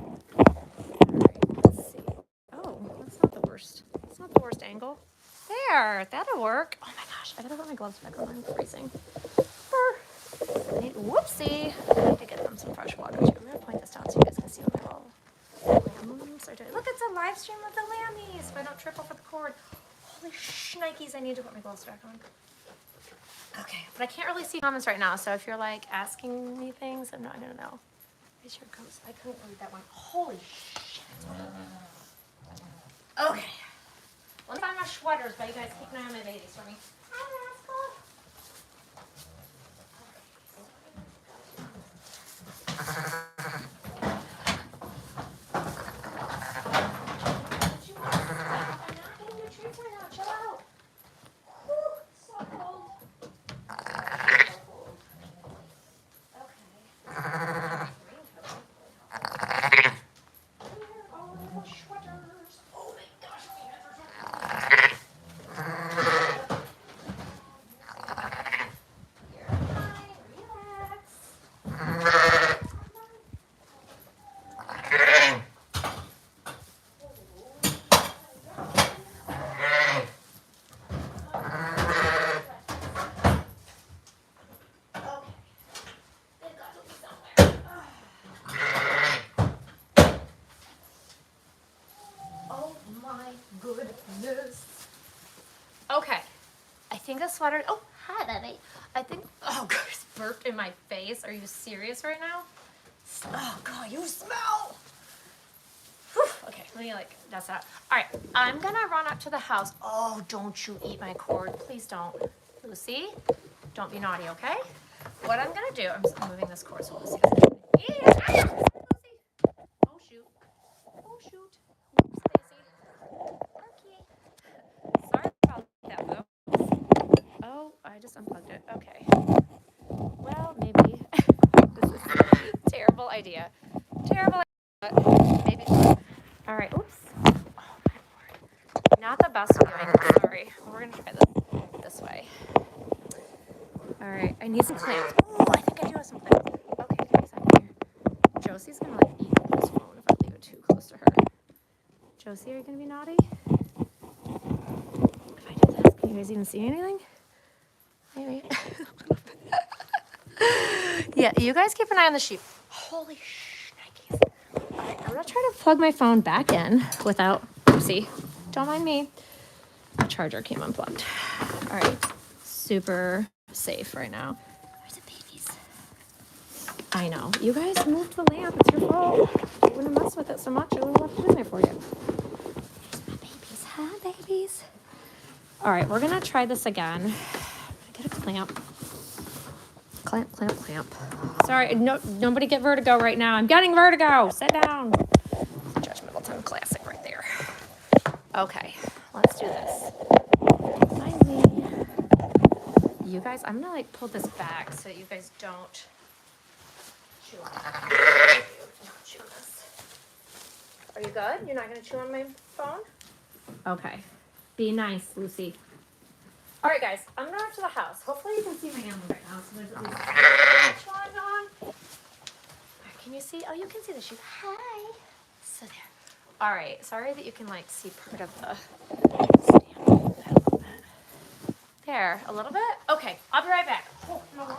right, let's see. Oh, that's not the worst. It's not the worst angle. There, that'll work. Oh my gosh, I gotta put my gloves back on. I'm freezing. Whoopsie. I need to get them some fresh water too. I'm gonna point this down so you guys can see what my little lambs are doing. Look, it's a live stream of the lammies. If I don't trip over the cord. Holy shnikes, I need to put my gloves back on. Okay, but I can't really see comments right now, so if you're like asking me things, I'm not gonna know. Where's your ghost? I couldn't read that one. Holy shit. Okay. Let me find my sweaters, but you guys keep an eye on my babies for me. Hi, Rascal. Okay, I think the sweater, oh, hi, baby. I think, oh, God, it's burped in my face. Are you serious right now? Oh, God, you smell. Whew. Okay, Let me like dust it out. All right, I'm gonna run up to the house. Oh, don't you eat my cord. Please don't. Lucy, don't be naughty, okay? What I'm gonna do, I'm just moving this cord so Lucy doesn't eat it. Ah! Lucy. Oh shoot. Oh shoot. Oops, Daisy. Okay. Sorry about that, though. Oh, I just unplugged it. Okay. Well, maybe. This is a terrible idea. Terrible idea, but maybe. All right, oops. Oh, my Lord. Not the best viewing, sorry. We're gonna try this way. All right, I need some clamps. Oh, I think I do have some clamps. Okay, guys, I'm here. Josie's gonna like eat this phone if I leave it too close to her. Josie, are you gonna be naughty? If I do this, can you guys even see anything? Maybe. Yeah, you guys keep an eye on the sheep. Holy shnikes. All right, I'm gonna try to plug my phone back in without, oopsie, don't mind me. The charger came unplugged. All right, super safe right now. Where's the babies? I know, you guys moved the lamp, it's your fault. I wouldn't mess with it so much, I would have left it in there for you. There's my babies, hi babies. All right, we're gonna try this again. I'm gonna get a clamp. Clamp, clamp, clamp. Sorry, no, nobody get vertigo right now. I'm getting vertigo. Sit down. Judge Middleton classic right there. Okay, let's do this. Finally. You guys, I'm gonna like pull this back so that you guys don't chew on it. Not chew on this. Are you good? You're not gonna chew on my phone? Okay. Be nice, Lucy. All right, guys, I'm going to the house. Hopefully you can see my animal right now. So there's at least one on. Right, can you see? Oh, you can see the sheep. Hi. So there. All right. Sorry that you can like see part of the stand a little bit. There, a little bit. Okay, I'll be right back. Oh, no, no,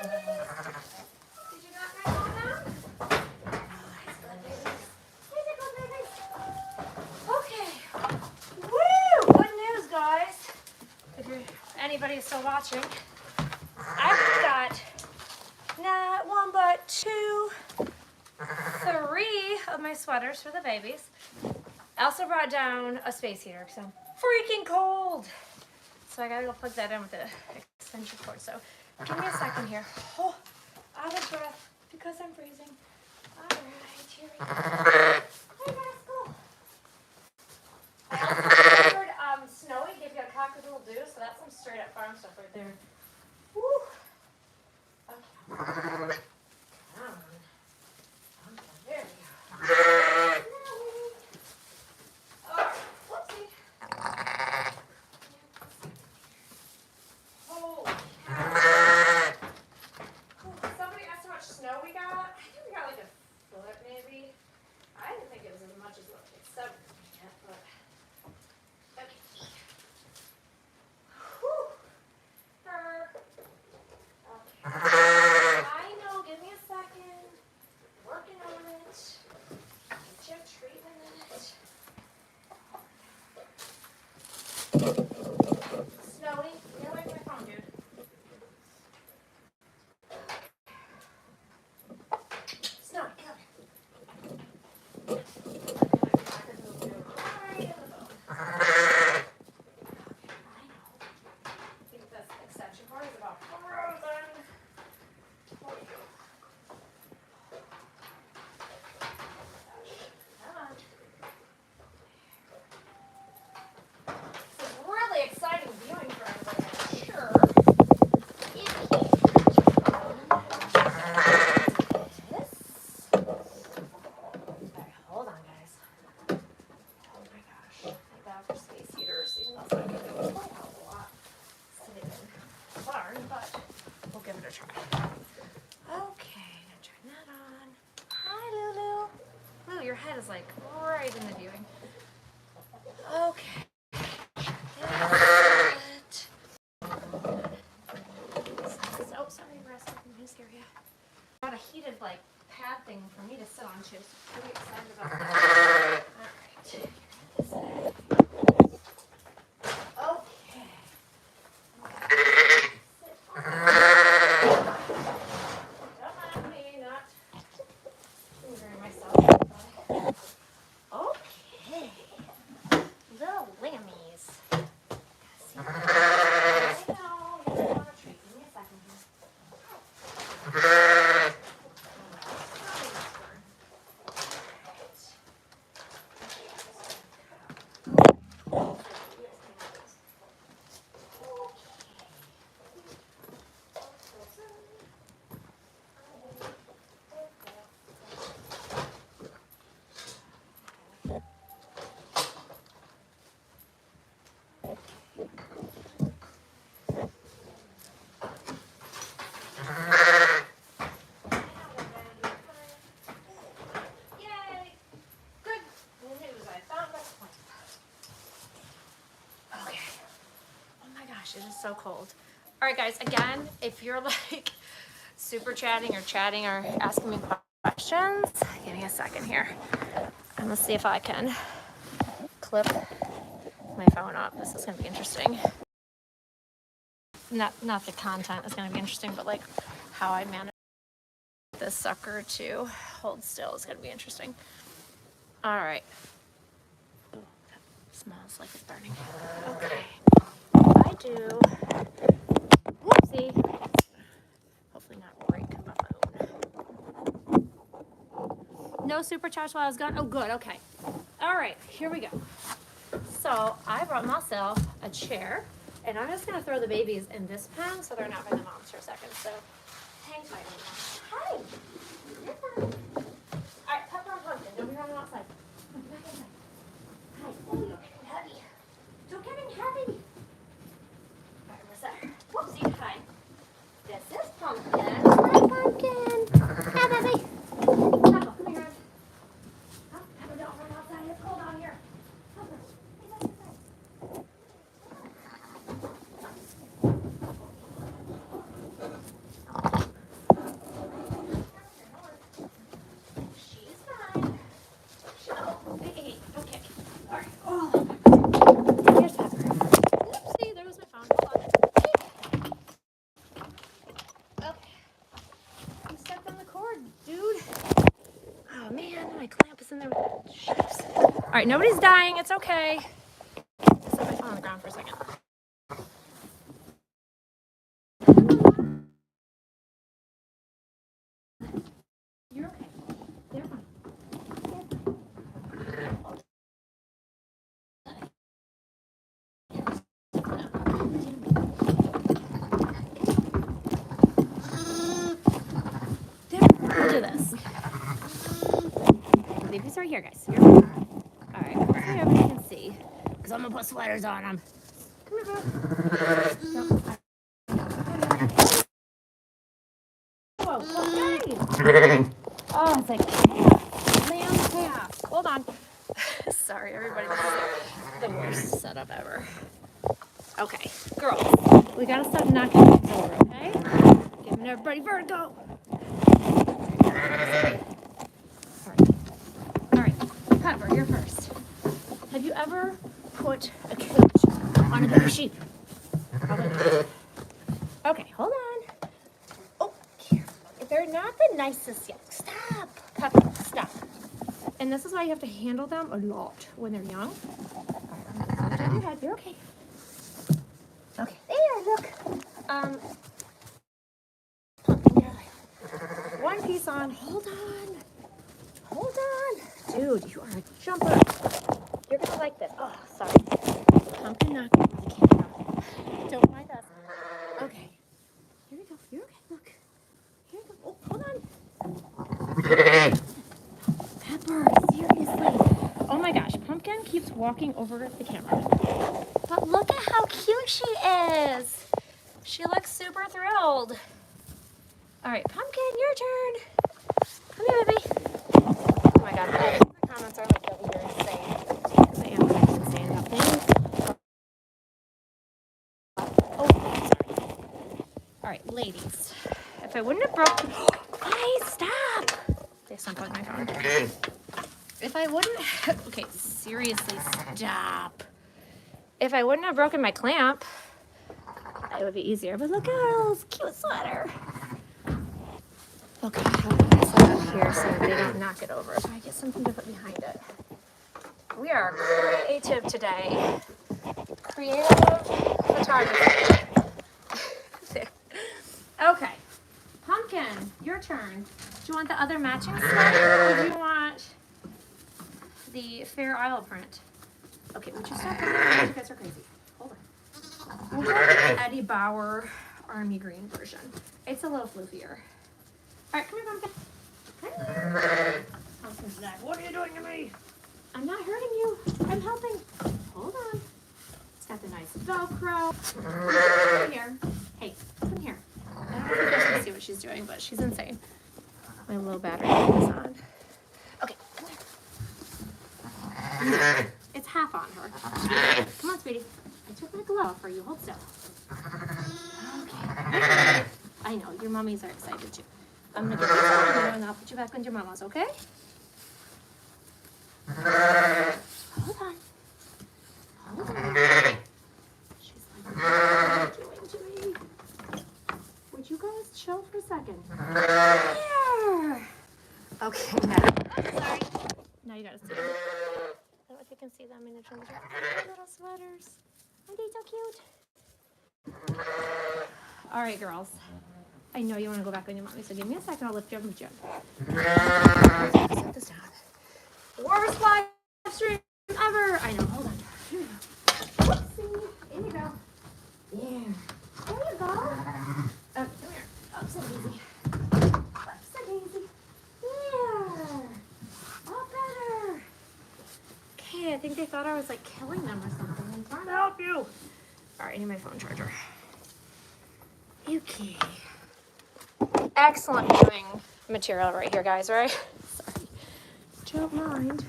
Did you not write all down? Nice, good babies. These are good babies. Okay. Woo! Good news, guys. If anybody's still watching, I've got not one but two, three of my sweaters for the babies. I also brought down a space heater because I'm freaking cold. So I gotta go plug that in with the extension cord. So give me a second here. Oh, out of breath because I'm freezing. All right, here we go. Hey, rascal. I also ordered Snowy, gave you a cock-a-doodle-doo, so that's some straight up farm stuff right there. Woo. Okay. Come on. Okay, there we go. All right, whoopsie. Holy cow. Somebody asked how much snow we got. I think we got like a foot maybe. I didn't think it was as much as what it's 7 yet, but okay. Whew. Okay. I know, give me a second. Working on it. Get your treatment in it. Snowy, get away from my phone, dude. Snowy, get over here. Right in the phone. I think this extension cord is about frozen. Come on. This is really exciting viewing for everybody, I'm sure. Alright, hold on, guys. Oh my gosh. Thank God for space heaters, even though it's not going to be quite a lot sitting in the barn, but we'll give it a try. Okay, gonna turn that on. Hi, Lulu. Lulu, your head is like right in the viewing. Okay. That's it. Oh, sorry, rest. I'm gonna scare you. Got a heated like pad thing for me to sit on too, so I'm pretty excited about that. Alright. Okay. Don't mind me not fingering myself. Okay. Little lammies. See? I know, you just want a treat. Give me a second here. Yay! Good news, I found my point. Okay. Oh my gosh, it is so cold. All right, guys, again, if you're like super chatting or asking me questions, give me a second here. I'm gonna see if I can clip my phone up. This is gonna be interesting. Not the content is gonna be interesting, but like how I manage this sucker to hold still is gonna be interesting. All right. Ooh, that smells like it's burning. Okay. I do. Whoopsie. Hopefully not break my phone. No super chats while I was gone. Oh, good. Okay. All right. Here we go. So I brought myself a chair, and I'm just gonna throw the babies in this pen so they're not by the moms for a second. So hang tight. Hi. You're fine. All right, pepper and pumpkin. Don't be running outside. Come back inside. Hi. Oh, you're getting heavy. You're getting heavy. All right, what's that? Whoopsie. Hi. This is pumpkin. Hi, pumpkin. Hi, baby. Pepper, come here. Oh, Pepper, don't run outside. It's cold out here. Pepper. Hey, back inside. right, nobody's dying. It's okay. Set my phone on the ground for a second. You're okay. They're fine. We'll do this. Babies are here, guys. You're fine. All right, hopefully everybody can see. Because I'm going to put sweaters on them. Come here, bro. Whoa, okay. Oh, it's like calf. Lamb calf. Hold on. Sorry, everybody. This is the worst setup ever. Okay, girls. We got to stop knocking things over, okay? Giving everybody vertigo. All right, Pepper, you're first. Have you ever put a cage on a baby sheep? Probably not. Okay, hold on. Oh, here. They're not the nicest yet. Stop, Pepper, stop. And this is why you have to handle them a lot when they're young. All right, I'm your head. You're okay. Okay, there, look. One piece on. Hold on. Hold on. Dude, you are a jumper. You're gonna like this. Oh, sorry. Pumpkin knocked over the camera. Don't mind us. Okay. Here we go. You're okay. Look. Here we go. Oh, hold on. Pepper, seriously. Oh my gosh, Pumpkin keeps walking over the camera. But look at how cute she is. She looks super thrilled. All right, Pumpkin, your turn. Come here, baby. Oh my god, the comments are like that you're insane. Because I am kind of insane about things. Oh, sorry. All right, ladies. If I wouldn't have broken... Hey, stop! They unplugged my phone. If I wouldn't... Okay, seriously, stop. If I wouldn't have broken my clamp, it would be easier. But look at her little cute sweater. Okay, I'm gonna set it up here so that they don't knock it over. If I get something to put behind it. We are creative today. Creative photography. Okay, Pumpkin, your turn. Do you want the other matching sweater or do you want the Fair Isle print? Okay, would you stop? You guys are crazy. Hold on. We'll go with the Eddie Bauer Army Green version. It's a little floofier. All right, come here, Pumpkin. Come here. Pumpkin's like, what are you doing to me? I'm not hurting you. I'm helping. Hold on. It's got the nice Velcro. Come here. Hey, come here. I don't know if you guys can see what she's doing, but she's insane. My low battery is on. Okay, come here. It's half on her. Come on, sweetie. I took my glove off for you. Hold still. Okay. I know, your mummies are excited too. I'm gonna get this out of you and I'll put you back with your mamas, okay? Hold on. Hold on. She's like, what are you doing to me? Would you guys chill for a second? There. Okay, now. Sorry. Now you gotta see them. I don't know if you can see them in the little sweaters. Aren't they so cute? All right, girls. I know you want to go back on your mommy, so give me a second. I'll lift you up and jump. Set this down. Worst live stream ever. I know. Hold on. Here we go. Whoopsie. In you go. Yeah. There you go. Come here. Ups and daisy. Ups and daisy. Yeah. All better. Okay, I think they thought I was like killing them or something. I'm trying to help you. All right, I need my phone charger. Okay. Excellent viewing material right here, guys, right? Sorry. Don't mind.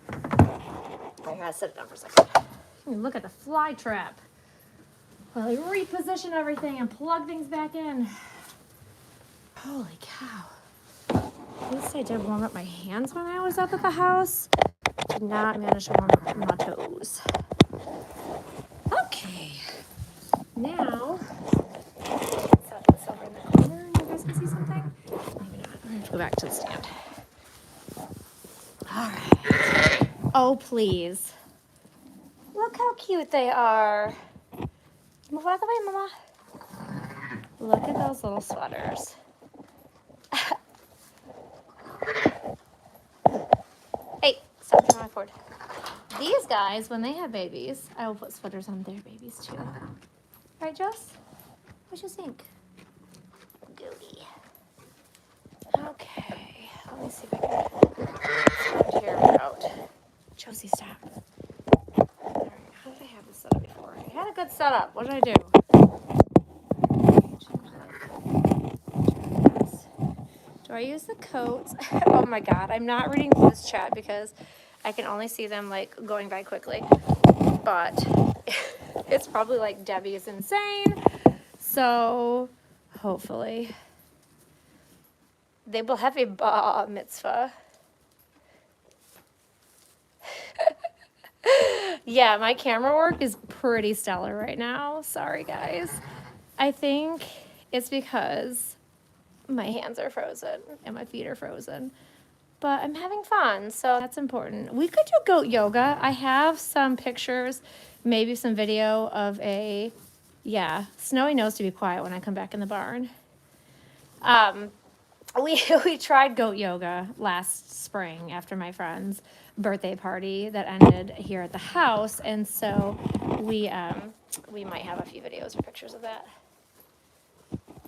I gotta set it down for a second. Look at the fly trap. Well, I reposition everything and plug things back in. Holy cow. At least I did warm up my hands when I was up at the house. Did not manage to warm up my toes. Okay. Now, set this over in the corner and you guys can see something. Maybe not. I'm gonna have to go back to the stand. All right. Oh, please. Look how cute they are. Move out of the way, Mama. Look at those little sweaters. Hey, stop trying my cord. These guys, when they have babies, I will put sweaters on their babies too. Right, Joss? What you think? Goody. Okay, let me see if I can stand here without. Josie, stop. All right, how did I have this set up before? I had a good setup. What did I do? Do I use the coats? Oh my God, I'm not reading this chat because I can only see them like going by quickly. But it's probably like Debbie is insane. So hopefully they will have a bar mitzvah. Yeah, my camera work is pretty stellar right now. Sorry, guys. I think it's because my hands are frozen and my feet are frozen. But I'm having fun, so that's important. We could do goat yoga. I have some pictures, maybe some video of a, yeah, Snowy knows to be quiet when I come back in the barn. We tried goat yoga last spring after my friend's birthday party that ended here at the house, and so we might have a few videos or pictures of that.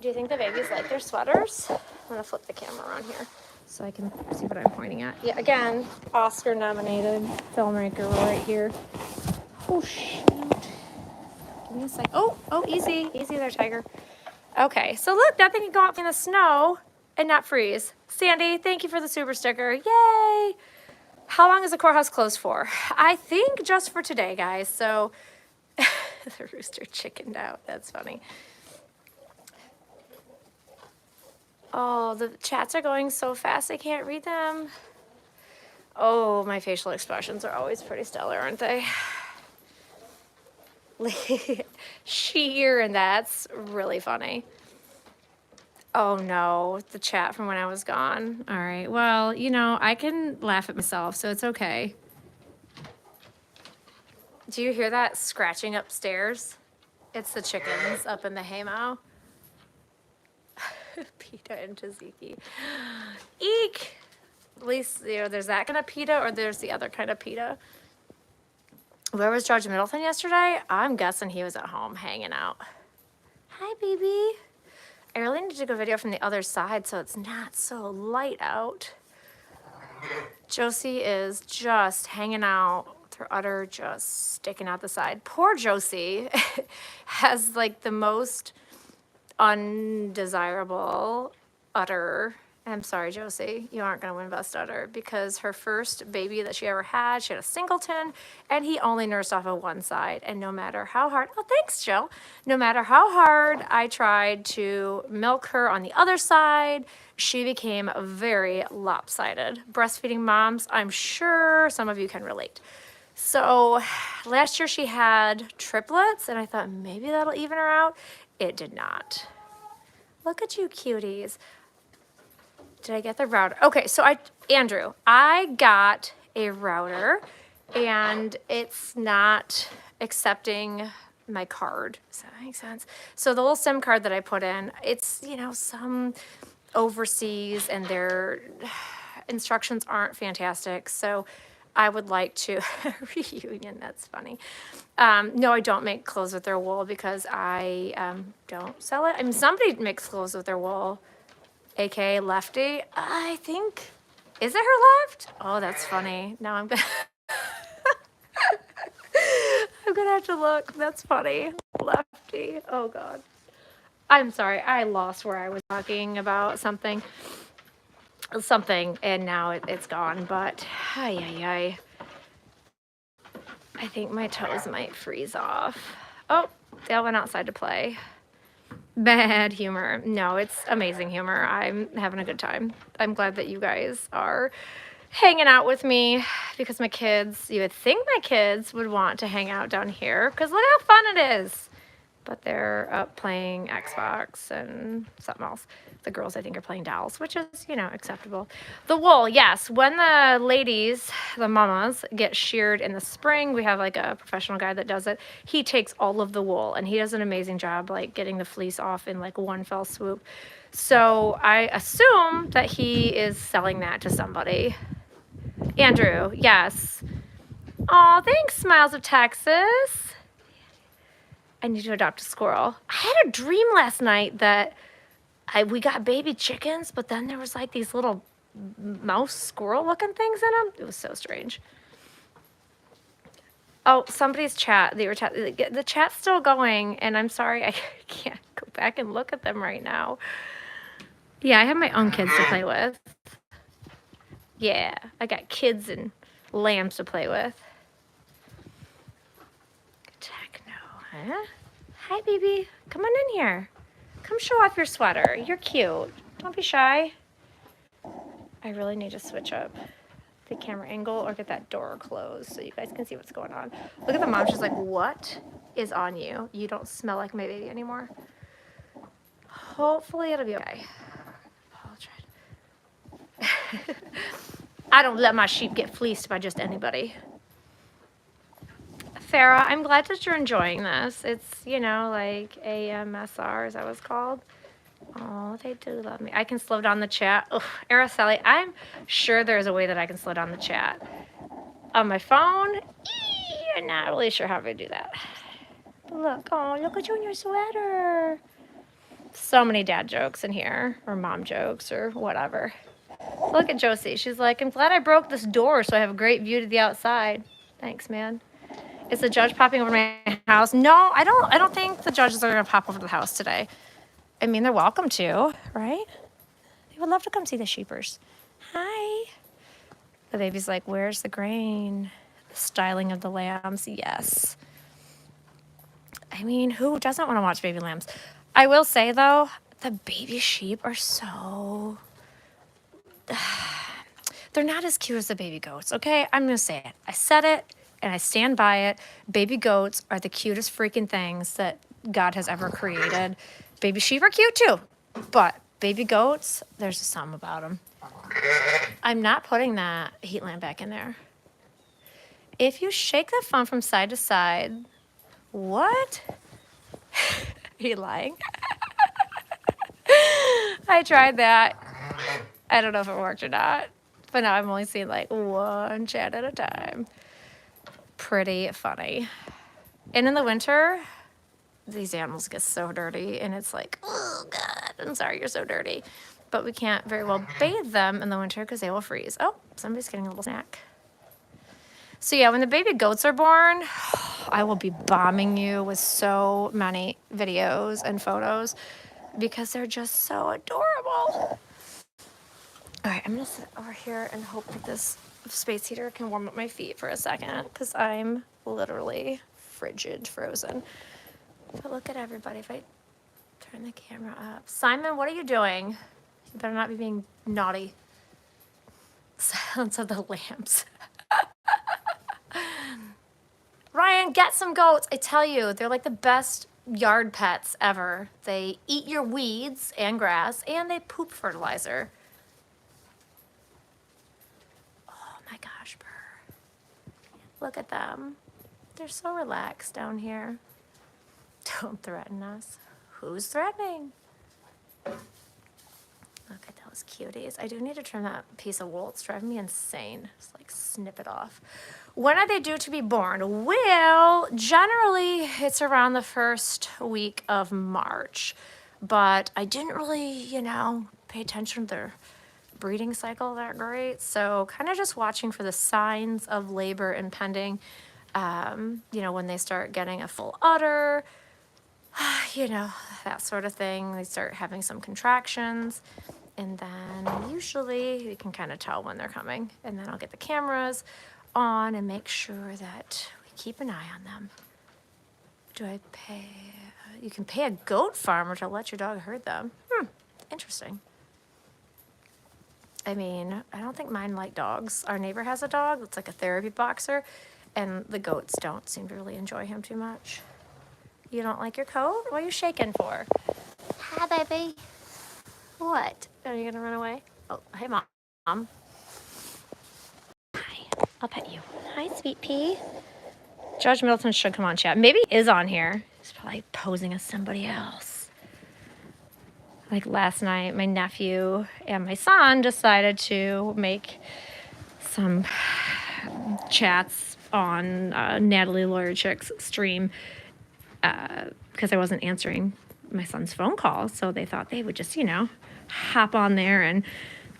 Do you think the babies like their sweaters? I'm gonna flip the camera around here so I can see what I'm pointing at. Yeah, again, Oscar nominated filmmaker right here. Oh shoot. Give me a sec. Oh, easy there, tiger. Okay, so look, that thing can go out in the snow and not freeze. Sandy, thank you for the super sticker. Yay! How long is the courthouse closed for? I think just for today, guys. So the rooster chickened out. That's funny. Oh, the chats are going so fast I can't read them. Oh, my facial expressions are always pretty stellar, aren't they? Sheer, and that's really funny. Oh no, the chat from when I was gone. All right, well, you know, I can laugh at myself, so it's okay. Do you hear that scratching upstairs? It's the chickens up in the haymow. PETA and Taziki. Eek! At least, you know, there's that kind of PETA or there's the other kind of PETA. Where was George Middleton yesterday? I'm guessing he was at home hanging out. Hi, baby. I really need to go video from the other side so it's not so light out. Josie is just hanging out with her udder just sticking out the side. Poor Josie has like the most undesirable udder. I'm sorry, Josie, you aren't going to win best udder because her first baby that she ever had, she had a singleton, and he only nursed off of one side. And no matter how hard, oh, thanks, Jill. No matter how hard I tried to milk her on the other side, she became very lopsided. Breastfeeding moms, I'm sure some of you can relate. So last year she had triplets, and I thought maybe that'll even her out. It did not. Look at you cuties. Did I get the router? Okay, so Andrew, I got a router and it's not accepting my card. Does that make sense? So the little SIM card that I put in, it's, you know, some overseas and their instructions aren't fantastic. So I would like to reunion. That's funny. No, I don't make clothes with their wool because I don't sell it. I mean, somebody makes clothes with their wool. AKA Lefty. I think, is it her left? Oh, that's funny. Now I'm gonna I'm gonna have to look. That's funny. Lefty. Oh God. I'm sorry. I lost where I was talking about something, and now it's gone. But I think my toes might freeze off. Oh, they all went outside to play. Bad humor. No, it's amazing humor. I'm having a good time. I'm glad that you guys are hanging out with me because my kids, you would think my kids would want to hang out down here because look how fun it is. but they're up playing Xbox and something else. The girls, I think, are playing dolls, which is, you know, acceptable. The wool, yes. When the ladies, the mamas, get sheared in the spring, we have like a professional guy that does it. He takes all of the wool, and he does an amazing job, like getting the fleece off in like one fell swoop. So I assume that he is selling that to somebody. Andrew, yes. Aw, thanks, Smiles of Texas. I need to adopt a squirrel. I had a dream last night that we got baby chickens, but then there was like these little mouse squirrel looking things in them. It was so strange. Oh, somebody's chat. The chat's still going, and I'm sorry I can't go back and look at them right now. Yeah, I have my own kids to play with. Yeah, I got kids and lambs to play with. Techno, huh? Hi, baby. Come on in here. Come show off your sweater. You're cute. Don't be shy. I really need to switch up the camera angle or get that door closed so you guys can see what's going on. Look at the mom. She's like, what is on you? You don't smell like my baby anymore. Hopefully it'll be okay. I'll try. I don't let my sheep get fleeced by just anybody. Farah, I'm glad that you're enjoying this. It's, you know, like AMSR, is that what it's called? Oh, they do love me. I can slow down the chat. Oh, Araceli, I'm sure there's a way that I can slow down the chat. On my phone, I'm not really sure how to do that. But look, oh, look at you in your sweater. So many dad jokes in here, or mom jokes, or whatever. Look at Josie. She's like, I'm glad I broke this door so I have a great view to the outside. Thanks, man. Is the judge popping over my house? No, I don't think the judges are gonna pop over to the house today. I mean, they're welcome to, right? They would love to come see the sheepers. Hi. The baby's like, where's the grain? The styling of the lambs, yes. I mean, who doesn't want to watch baby lambs? I will say, though, the baby sheep are so... They're not as cute as the baby goats, okay? I'm going to say it. I said it, and I stand by it. Baby goats are the cutest freaking things that God has ever created. Baby sheep are cute, too. But baby goats, there's something about them. I'm not putting that heat lamp back in there. If you shake the phone from side to side, what? Are you lying? I tried that. I don't know if it worked or not. But now I'm only seeing like one chat at a time. Pretty funny. And in the winter, these animals get so dirty and it's like, oh God, I'm sorry you're so dirty. But we can't very well bathe them in the winter because they will freeze. Oh, somebody's getting a little snack. So yeah, when the baby goats are born, I will be bombing you with so many videos and photos because they're just so adorable. All right, I'm gonna sit over here and hope that this space heater can warm up my feet for a second because I'm literally frigid, frozen. But look at everybody. If I turn the camera up. Simon, what are you doing? You better not be being naughty. Silence of the lambs. Ryan, get some goats. I tell you, they're like the best yard pets ever. They eat your weeds and grass, and they poop fertilizer. Oh my gosh, Burr. Look at them. They're so relaxed down here. Don't threaten us. Who's threatening? Look at those cuties. I do need to trim that piece of wool. It's driving me insane. Just like snip it off. When are they due to be born? Well, generally it's around the first week of March, but I didn't really, you know, pay attention to their breeding cycle that great. So kind of just watching for the signs of labor impending, you know, when they start getting a full udder, you know, that sort of thing. They start having some contractions. And then usually you can kind of tell when they're coming. And then I'll get the cameras on and make sure that we keep an eye on them. Do I pay? You can pay a goat farmer to let your dog herd them. Interesting. I mean, I don't think mine like dogs. Our neighbor has a dog that's like a therapy boxer, and the goats don't seem to really enjoy him too much. You don't like your coat? What are you shaking for? Hi, baby. What? Are you gonna run away? Oh, hey, Mom. Hi. I'll pet you. Hi, sweet pea. Judge Middleton should come on chat. Maybe he is on here. He's probably posing as somebody else. Like last night, my nephew and my son decided to make some chats on Natalie Lawyer Chick's stream because I wasn't answering my son's phone call. So they thought they would just, you know, hop on there and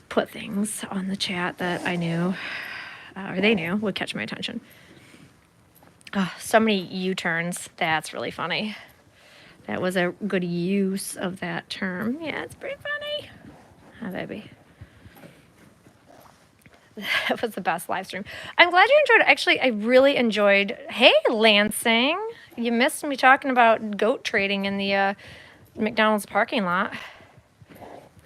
put things on the chat that I knew or they knew would catch my attention. Oh, so many U-turns. That's really funny. That was a good use of that term. Yeah, it's pretty funny. Hi, baby. That was the best live stream. I'm glad you enjoyed it. Actually, I really enjoyed. Hey, Lansing. You missed me talking about goat trading in the McDonald's parking lot.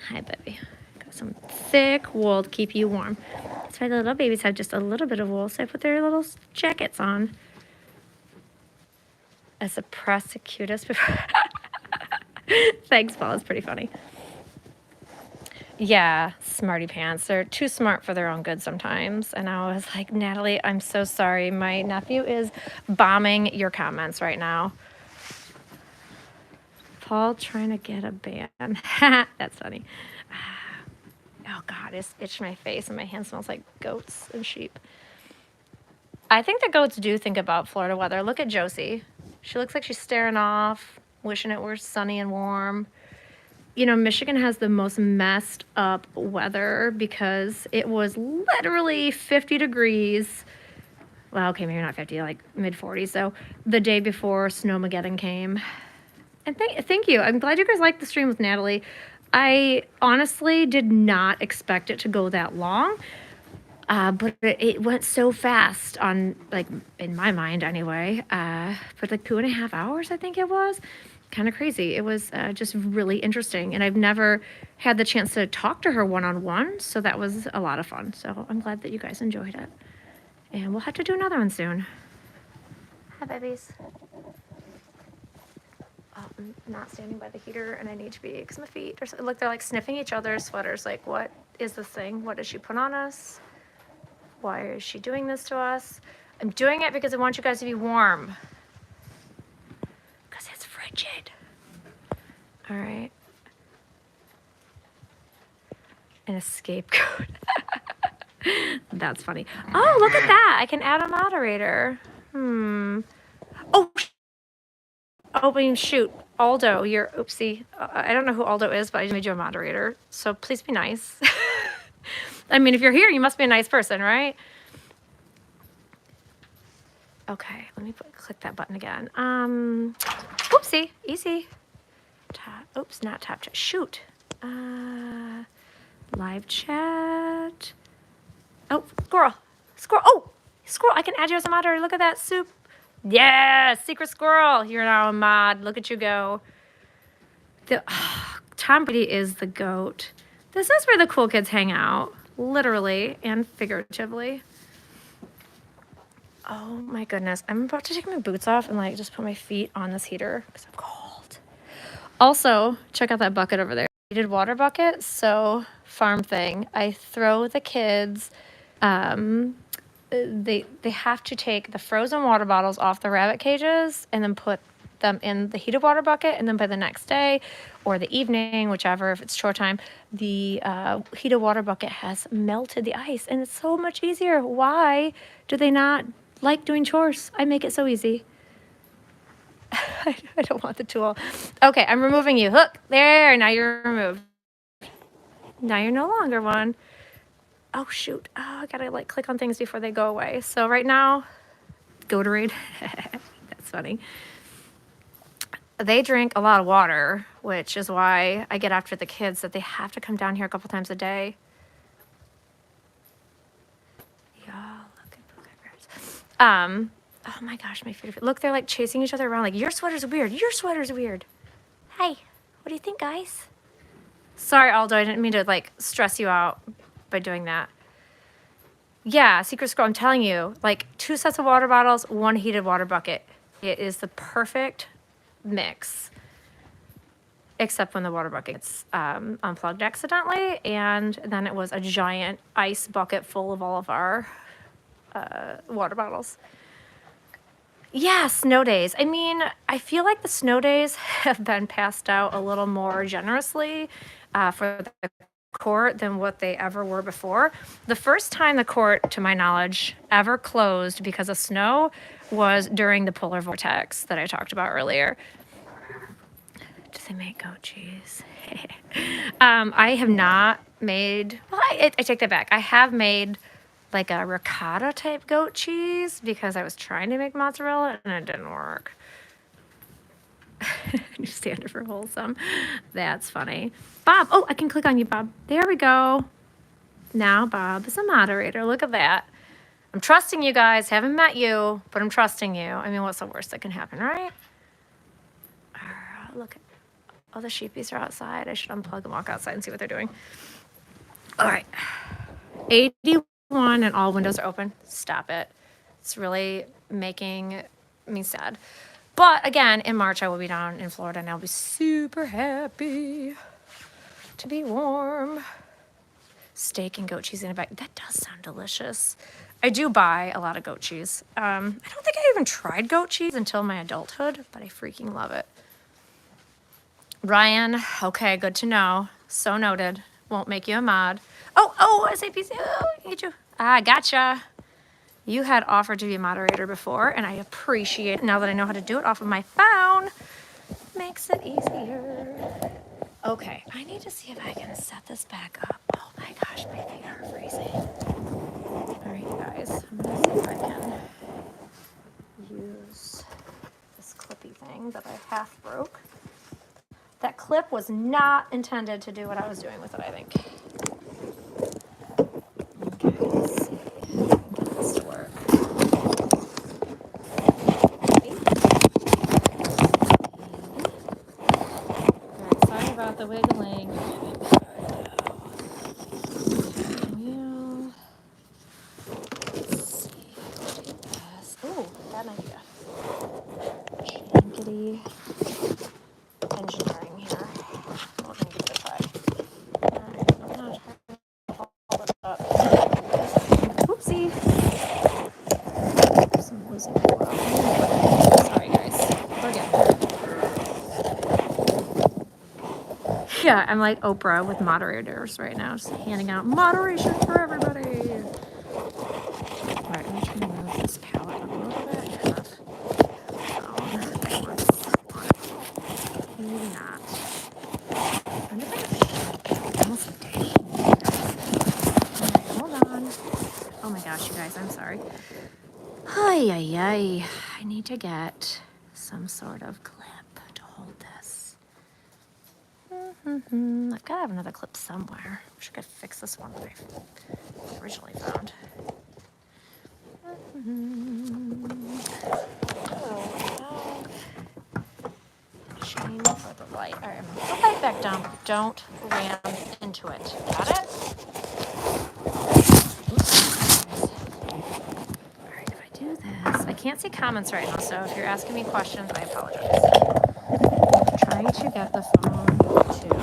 Hi, baby. Got some thick wool to keep you warm. That's why the little babies have just a little bit of wool, so I put their little jackets on. As a prosecutus before. Thanks, Paul. It's pretty funny. Yeah, smarty pants. They're too smart for their own good sometimes. And I was like, Natalie, I'm so sorry. My nephew is bombing your comments right now. Paul trying to get a ban. That's funny. Oh, God, it's itched my face and my hand smells like goats and sheep. I think the goats do think about Florida weather. Look at Josie. She looks like she's staring off, wishing it were sunny and warm. You know, Michigan has the most messed up weather because it was literally 50 degrees. Well, okay, maybe not 50, like mid-40s. So the day before Snowmageddon came. And thank you. I'm glad you guys liked the stream with Natalie. I honestly did not expect it to go that long. But it went so fast on, like, in my mind anyway, for like 2.5 hours, I think it was. Kind of crazy. It was just really interesting. And I've never had the chance to talk to her one-on-one, so that was a lot of fun. So I'm glad that you guys enjoyed it. And we'll have to do another one soon. Hi, babies. Oh, I'm not standing by the heater, and I need to be, because my feet are, look, they're like sniffing each other's sweaters. Like, what is this thing? What does she put on us? Why is she doing this to us? I'm doing it because I want you guys to be warm. Because it's frigid. All right. An scapegoat. That's funny. Oh, look at that. I can add a moderator. Oh, I mean, shoot. Aldo, you're, oopsie. I don't know who Aldo is, but I just made you a moderator. So please be nice. I mean, if you're here, you must be a nice person, right? Okay, let me click that button again. Oopsie, easy. Oops, not tap chat. Shoot. Live chat. Oh, squirrel. Squirrel. Oh, squirrel. I can add you as a moderator. Look at that soup. Yeah, secret squirrel. You're now a mod. Look at you go. Tom Brady is the GOAT. This is where the cool kids hang out. Literally and figuratively. Oh my goodness. I'm about to take my boots off and like just put my feet on this heater because I'm cold. Also, check out that bucket over there. Heated water bucket. So farm thing. I throw the kids, they have to take the frozen water bottles off the rabbit cages and then put them in the heated water bucket, and then by the next day or the evening, whichever, if it's chore time, the heated water bucket has melted the ice and it's so much easier. Why do they not like doing chores? I make it so easy. I don't want the tool. Okay, I'm removing you. Look, there, now you're removed. Now you're no longer one. Oh shoot, I gotta like click on things before they go away. So right now, Gatorade, that's funny. They drink a lot of water, which is why I get after the kids that they have to come down here a couple times a day. Yeah, look at boogers. Oh my gosh, my favorite. Look, they're like chasing each other around. Like, your sweater's weird. Your sweater's weird. Hey, what do you think, guys? Sorry, Aldo, I didn't mean to like stress you out by doing that. Yeah, secret squirrel. I'm telling you, like 2 sets of water bottles, 1 heated water bucket. It is the perfect mix. Except when the water bucket gets unplugged accidentally, and then it was a giant ice bucket full of all of our water bottles. Yeah, snow days. I mean, I feel like the snow days have been passed out a little more generously for the court than what they ever were before. The first time the court, to my knowledge, ever closed because of snow was during the polar vortex that I talked about earlier. Do they make goat cheese? I have not made, well, I take that back. I have made like a ricotta type goat cheese because I was trying to make mozzarella and it didn't work. New standard for wholesome. That's funny. Bob, oh, I can click on you, Bob. There we go. Now Bob is a moderator. Look at that. I'm trusting you guys. Haven't met you, but I'm trusting you. I mean, what's the worst that can happen, right? Look at, oh, the sheepies are outside. I should unplug and walk outside and see what they're doing. All right. 81 and all windows are open. Stop it. It's really making me sad. But again, in March, I will be down in Florida and I'll be super happy to be warm. Steak and goat cheese in a bag. That does sound delicious. I do buy a lot of goat cheese. I don't think I even tried goat cheese until my adulthood, but I freaking love it. Ryan, okay, good to know. So noted. Won't make you a mod. Oh, SAPC. Oh, I get you. Ah, gotcha. You had offered to be a moderator before, and I appreciate it now that I know how to do it off of my phone. Makes it easier. Okay, I need to see if I can set this back up. Oh my gosh, my feet are freezing. All right, you guys, I'm gonna see if I can use this clippy thing that I half broke. That clip was not intended to do what I was doing with it, I think. Okay, let's see. Get this to work. Alright, sorry about the wiggling. Let's see. Ooh, got an idea. Jankety engineering here. We're gonna give it a try. Alright, I'm gonna try to hold it up. Oopsie. Some losing the world. Sorry guys. Again. Yeah, I'm like Oprah with moderators right now, just handing out moderation for everybody. All right, I'm just gonna move this palette a little bit. Maybe not. Almost a day. All right, hold on. Oh my gosh, you guys, I'm sorry. Ay, ay, ay. I need to get some sort of clip to hold this. I've got to have another clip somewhere. I wish I could fix this one that I originally found. Shame for the light. All right, I'm gonna put the light back down. Don't ram into it. Got it? All right, if I do this, I can't see comments right now, so if you're asking me questions, I apologize. I'm trying to get the phone to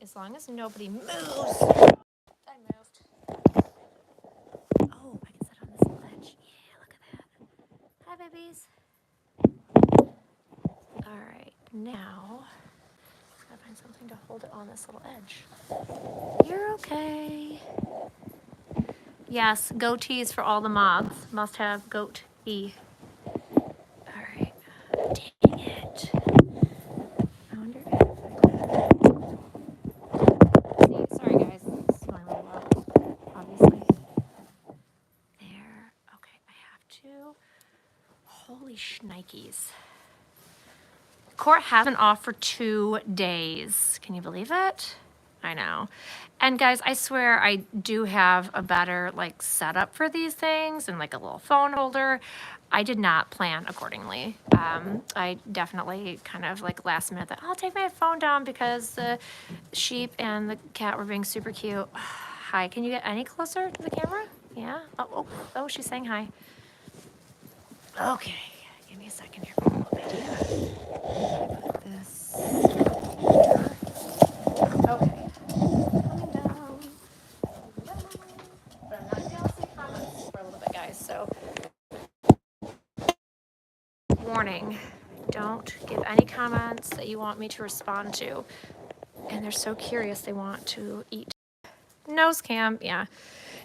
as long as nobody moves. I moved. Oh, I can sit on this ledge. Yeah, look at that. Hi, babies. All right, now gotta find something to hold it on this little edge. You're okay. Yes, goatees for all the moths. Must have goat E. All right. Dang it. I wonder if see, sorry guys, this is going really well. Obviously. There. Okay, I have to. Holy shnikes. Court has been off for 2 days. Can you believe it? I know. And guys, I swear I do have a better like setup for these things and like a little phone holder. I did not plan accordingly. I definitely kind of like last minute that I'll take my phone down because the sheep and the cat were being super cute. Hi, can you get any closer to the camera? Yeah. Oh, she's saying hi. Okay, give me a second here. Put this. Okay. Coming down. But I'm not gonna be able to see comments for a little bit, guys. So, warning: don't give any comments that you want me to respond to. And they're so curious; they want to eat. Nose cam, yeah.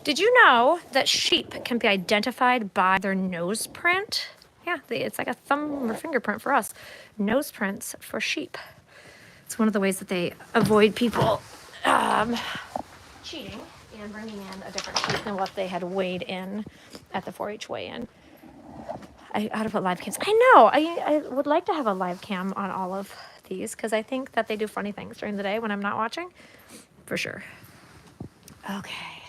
Did you know that sheep can be identified by their nose print? Yeah, it's like a thumb or fingerprint for us. Nose prints for sheep. It's one of the ways that they avoid people cheating and bringing in a different sheep than what they had weighed in at the 4-H weigh-in. I ought to put live cams. I know. I would like to have a live cam on all of these because I think that they do funny things during the day when I'm not watching. For sure. Okay.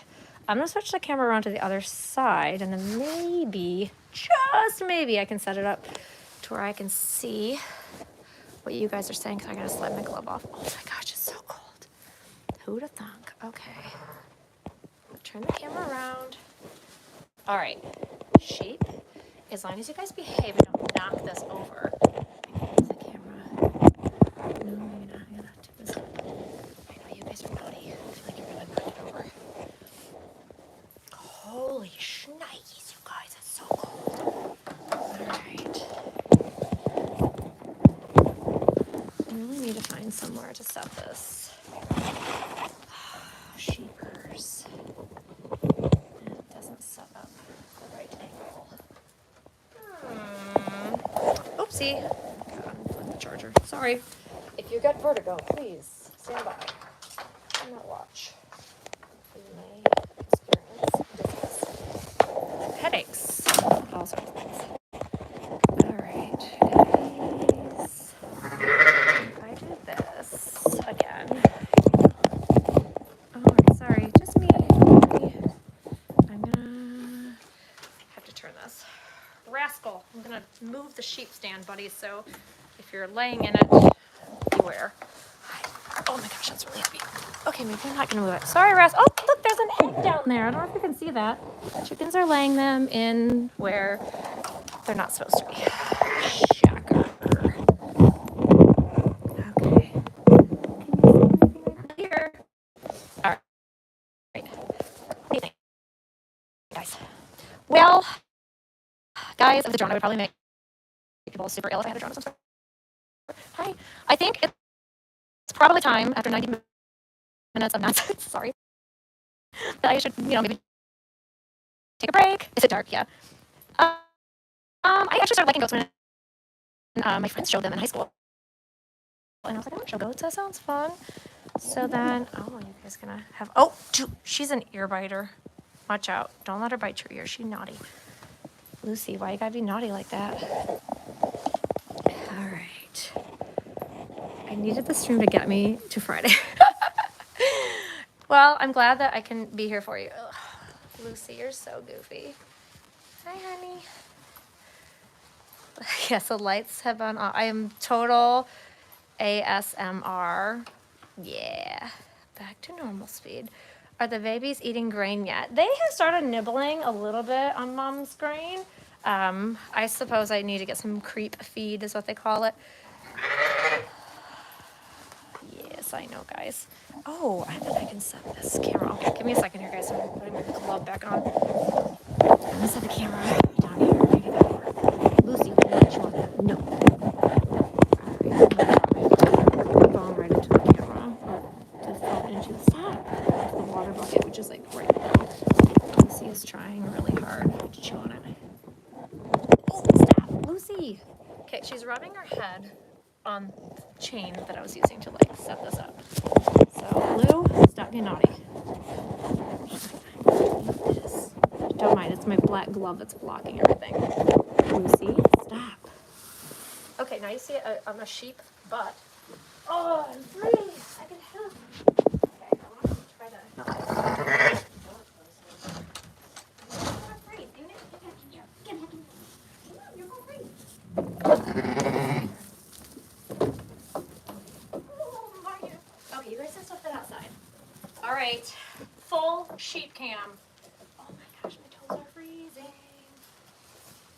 I'm going to switch the camera around to the other side and then maybe, just maybe, I can set it up to where I can see what you guys are saying because I got to slide my glove off. Oh my gosh, it's so cold. Who'd have thunk? Okay. Turn the camera around. All right. Sheep, as long as you guys behave and don't knock this over. Use the camera. No, maybe not. I'm going to do this. I know you guys are naughty. I feel like you're going to knock it over. Holy shnikes, you guys, it's so cold. Alright. I really need to find somewhere to set this. Sheepers. It doesn't set up the right angle. Oopsie. God, I'm the charger. Sorry. If you get vertigo, please stand by. Do not watch. You may experience headaches. All sorts of things. Alright, guys. If I do this again. Oh, sorry, just me. I'm gonna have to turn this. Rascal. I'm gonna move the sheep stand, buddy, so if you're laying in it, beware. Oh my gosh, that's really heavy. Okay, maybe I'm not gonna move it. Sorry, Rascal. Oh, look, there's an egg down there. I don't know if you can see that. Chickens are laying them in where they're not supposed to be. Shocker. Okay. Here. All right. What do you think, guys? Well, guys, with a drone, I would probably make people super ill if I had a drone of some sort. Hi. I think it's probably time after 90 minutes of nonsense. Sorry. That I should, maybe take a break. Is it dark? Yeah. I actually started liking goats when my friends showed them in high school. And I was like, I want to show goats. That sounds fun. So then, you guys gonna have, she's an ear biter. Watch out. Don't let her bite your ear. She's naughty. Lucy, why you gotta be naughty like that? All right. I needed the stream to get me to Friday. Well, I'm glad that I can be here for you. Ugh. Lucy, you're so goofy. Hi, honey. Yes, the lights have been on. I am total ASMR. Yeah. Back to normal speed. Are the babies eating grain yet? They have started nibbling a little bit on mom's grain. I suppose I need to get some creep feed is what they call it. Yes, I know, guys. Oh, I bet I can set this camera. Okay, give me a second here, guys. I'm putting my glove back on. I'm gonna set the camera down here. Maybe that will work. Lucy, what you want? No. Alright, phone right into the camera. Or to phone into the water bucket, which is like right now. Lucy is trying really hard to chew on it. Oh, stop, Lucy. Okay, she's rubbing her head on the chain that I was using to like set this up. So, Lou, stop being naughty. Don't mind, it's my black glove that's blocking everything. Lucy, stop. Okay, now you see it on a sheep butt. Oh, I'm free. I can help. Okay. Okay, you guys can stuff that outside. All right, full sheep cam. Oh my gosh, my toes are freezing.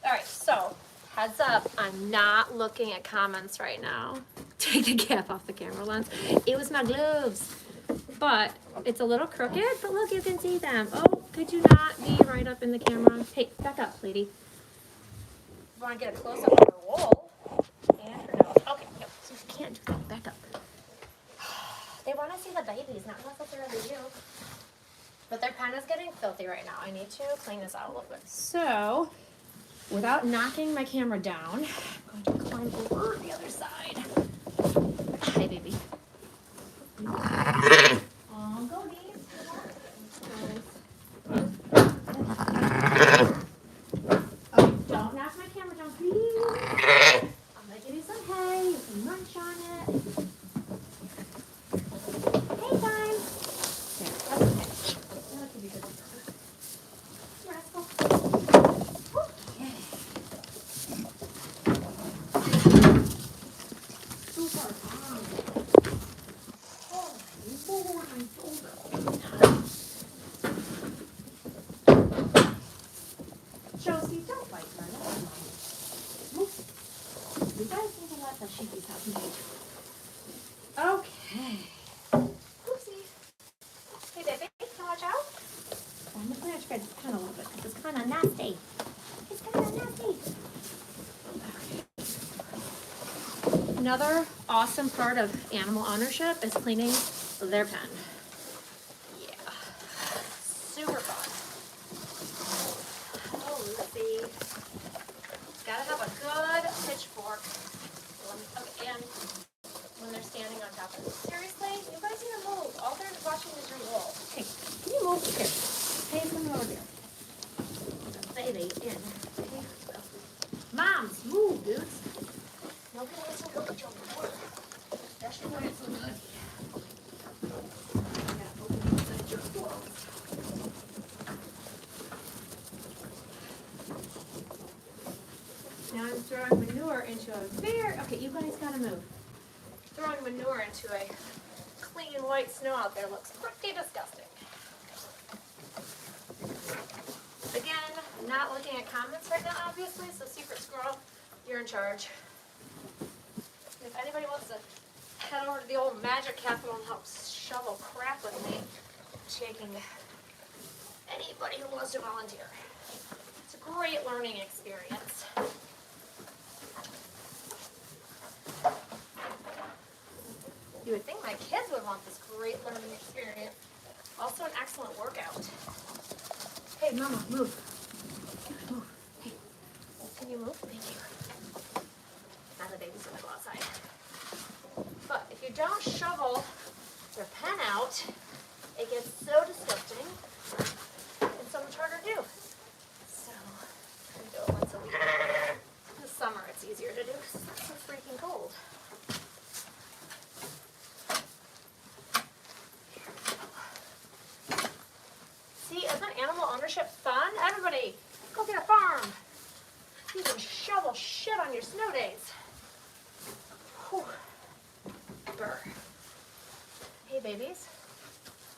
All right, so heads up, I'm not looking at comments right now. Take the cap off the camera lens. It was my gloves. But it's a little crooked, but look, you can see them. Oh, could you not be right up in the camera? Hey, back up, lady. You want to get a close up of her wool and her nose. Okay, no, so you can't do that. Back up. They want to see the babies, not necessarily you. But their pen is getting filthy right now. I need to clean this out a little bit. So, without knocking my camera down, I'm going to climb over the other side. Hi, baby. Oh, go, Dave. Oh, don't knock my camera down, please. I'm going to give you some hay. You can munch on it. Hay time. There, that's okay. That should be good. Rascal. Okay. Super fun. Oh, my shoulder. Josie, don't bite her. You guys need to let the sheepies have me. Okay. Oopsie. Hey, baby, can watch out? I'm going to clean out your guys' pen a little bit because it's kind of nasty. It's kind of nasty. Okay. Another awesome part of animal ownership is cleaning their pen. Yeah. Super fun. Oh, Lucy. Gotta have a good pitchfork. Okay, and when they're standing on top of it. Seriously, you guys need to move. All they're watching is your wool. Hey, can you move? Here. Hey, come over here. Baby, in. Okay. Moms, move, dudes. Nobody wants to go with your wool. Especially when it's so good. You gotta open inside your clothes. Now I'm throwing manure into a okay, you guys gotta move. Throwing manure into a clean white snow out there looks pretty disgusting. Again, not looking at comments right now, obviously, so Secret Squirrel, you're in charge. If anybody wants to head over to the old magic capital and help shovel crap with me, I'm taking anybody who wants to volunteer. It's a great learning experience. You would think my kids would want this great learning experience. Also an excellent workout. Hey, Mama, move. Move. Hey, can you move? Thank you. Now the baby's gonna go outside. But if you don't shovel your pen out, it gets so disgusting and so much harder to do. So, we do it once a week. In the summer, it's easier to do because it's not so freaking cold. See, isn't animal ownership fun? Everybody, go get a farm. You can shovel shit on your snow days. Whew. Brr. Hey, babies.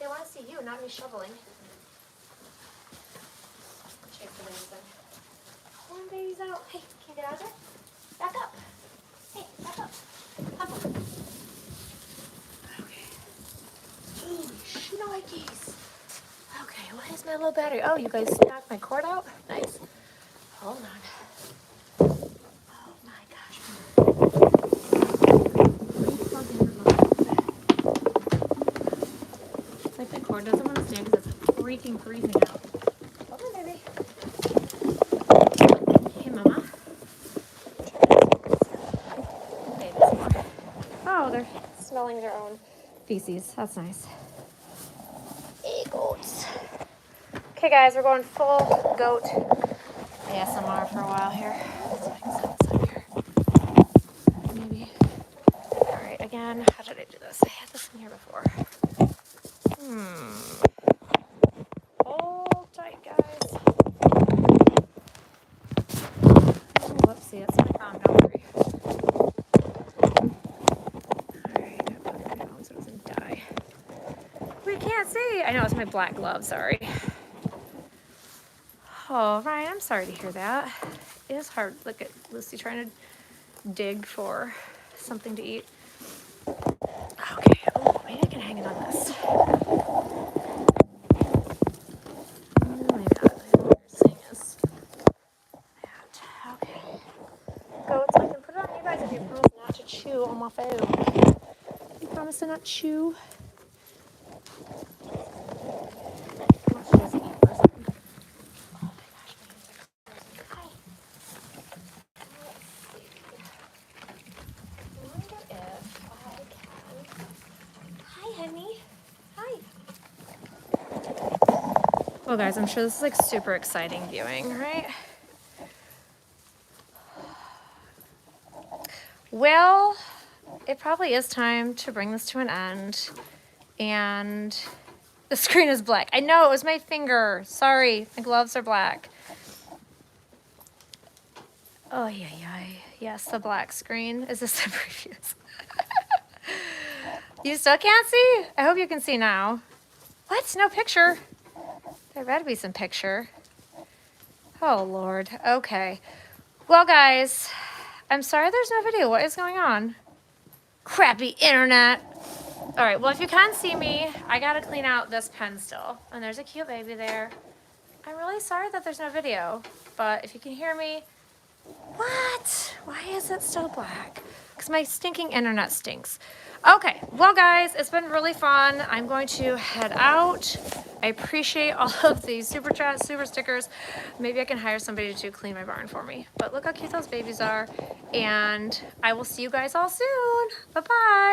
They want to see you, not me shoveling. Chase the babies in. Pulling babies out. Hey, can you get out of there? Back up. Hey, back up. Hop on. Okay. Holy shnikes. Okay, why is my low battery? Oh, you guys knocked my cord out? Nice. Hold on. Oh my gosh. It's like the cord doesn't want to stand because it's freaking freezing out. Hold on, baby. Hey, Mama. Babies more. Oh, they're smelling their own feces. That's nice. Hey, goats. Okay, guys, we're going full goat ASMR for a while here. So I can set this up here. Maybe. All right, again, how did I do this? I had this in here before. I know it's my black glove, sorry. Oh, Ryan, I'm sorry to hear that. It is hard. Look at Lucy trying to dig for something to eat. Okay, oh, maybe I can hang it on this. Maybe not. This thing is that. Okay. Goats, I can put it on you guys if you promise not to chew on my food. You promise to not chew? How much does it eat or something? Oh my gosh, my hands are frozen. Hi. Let's see. I wonder if I can. Hi, honey. Hi. Well, guys, I'm sure this is like super exciting viewing, right? Well, it probably is time to bring this to an end. And the screen is black. I know, it was my finger. Sorry, my gloves are black. Oh, yeah. Yes, the black screen. Is this the previous? You still can't see? I hope you can see now. What? No picture? There better be some picture. Oh, Lord. Okay. Well, guys, I'm sorry there's no video. What is going on? Crappy internet. All right, well, if you can't see me, I got to clean out this pen still. And there's a cute baby there. I'm really sorry that there's no video, but if you can hear me, what? Why is it still black? Because my stinking internet stinks. Okay, well, guys, it's been really fun. I'm going to head out. I appreciate all of these super chats, super stickers. Maybe I can hire somebody to clean my barn for me. But look how cute those babies are. And I will see you guys all soon. Bye-bye.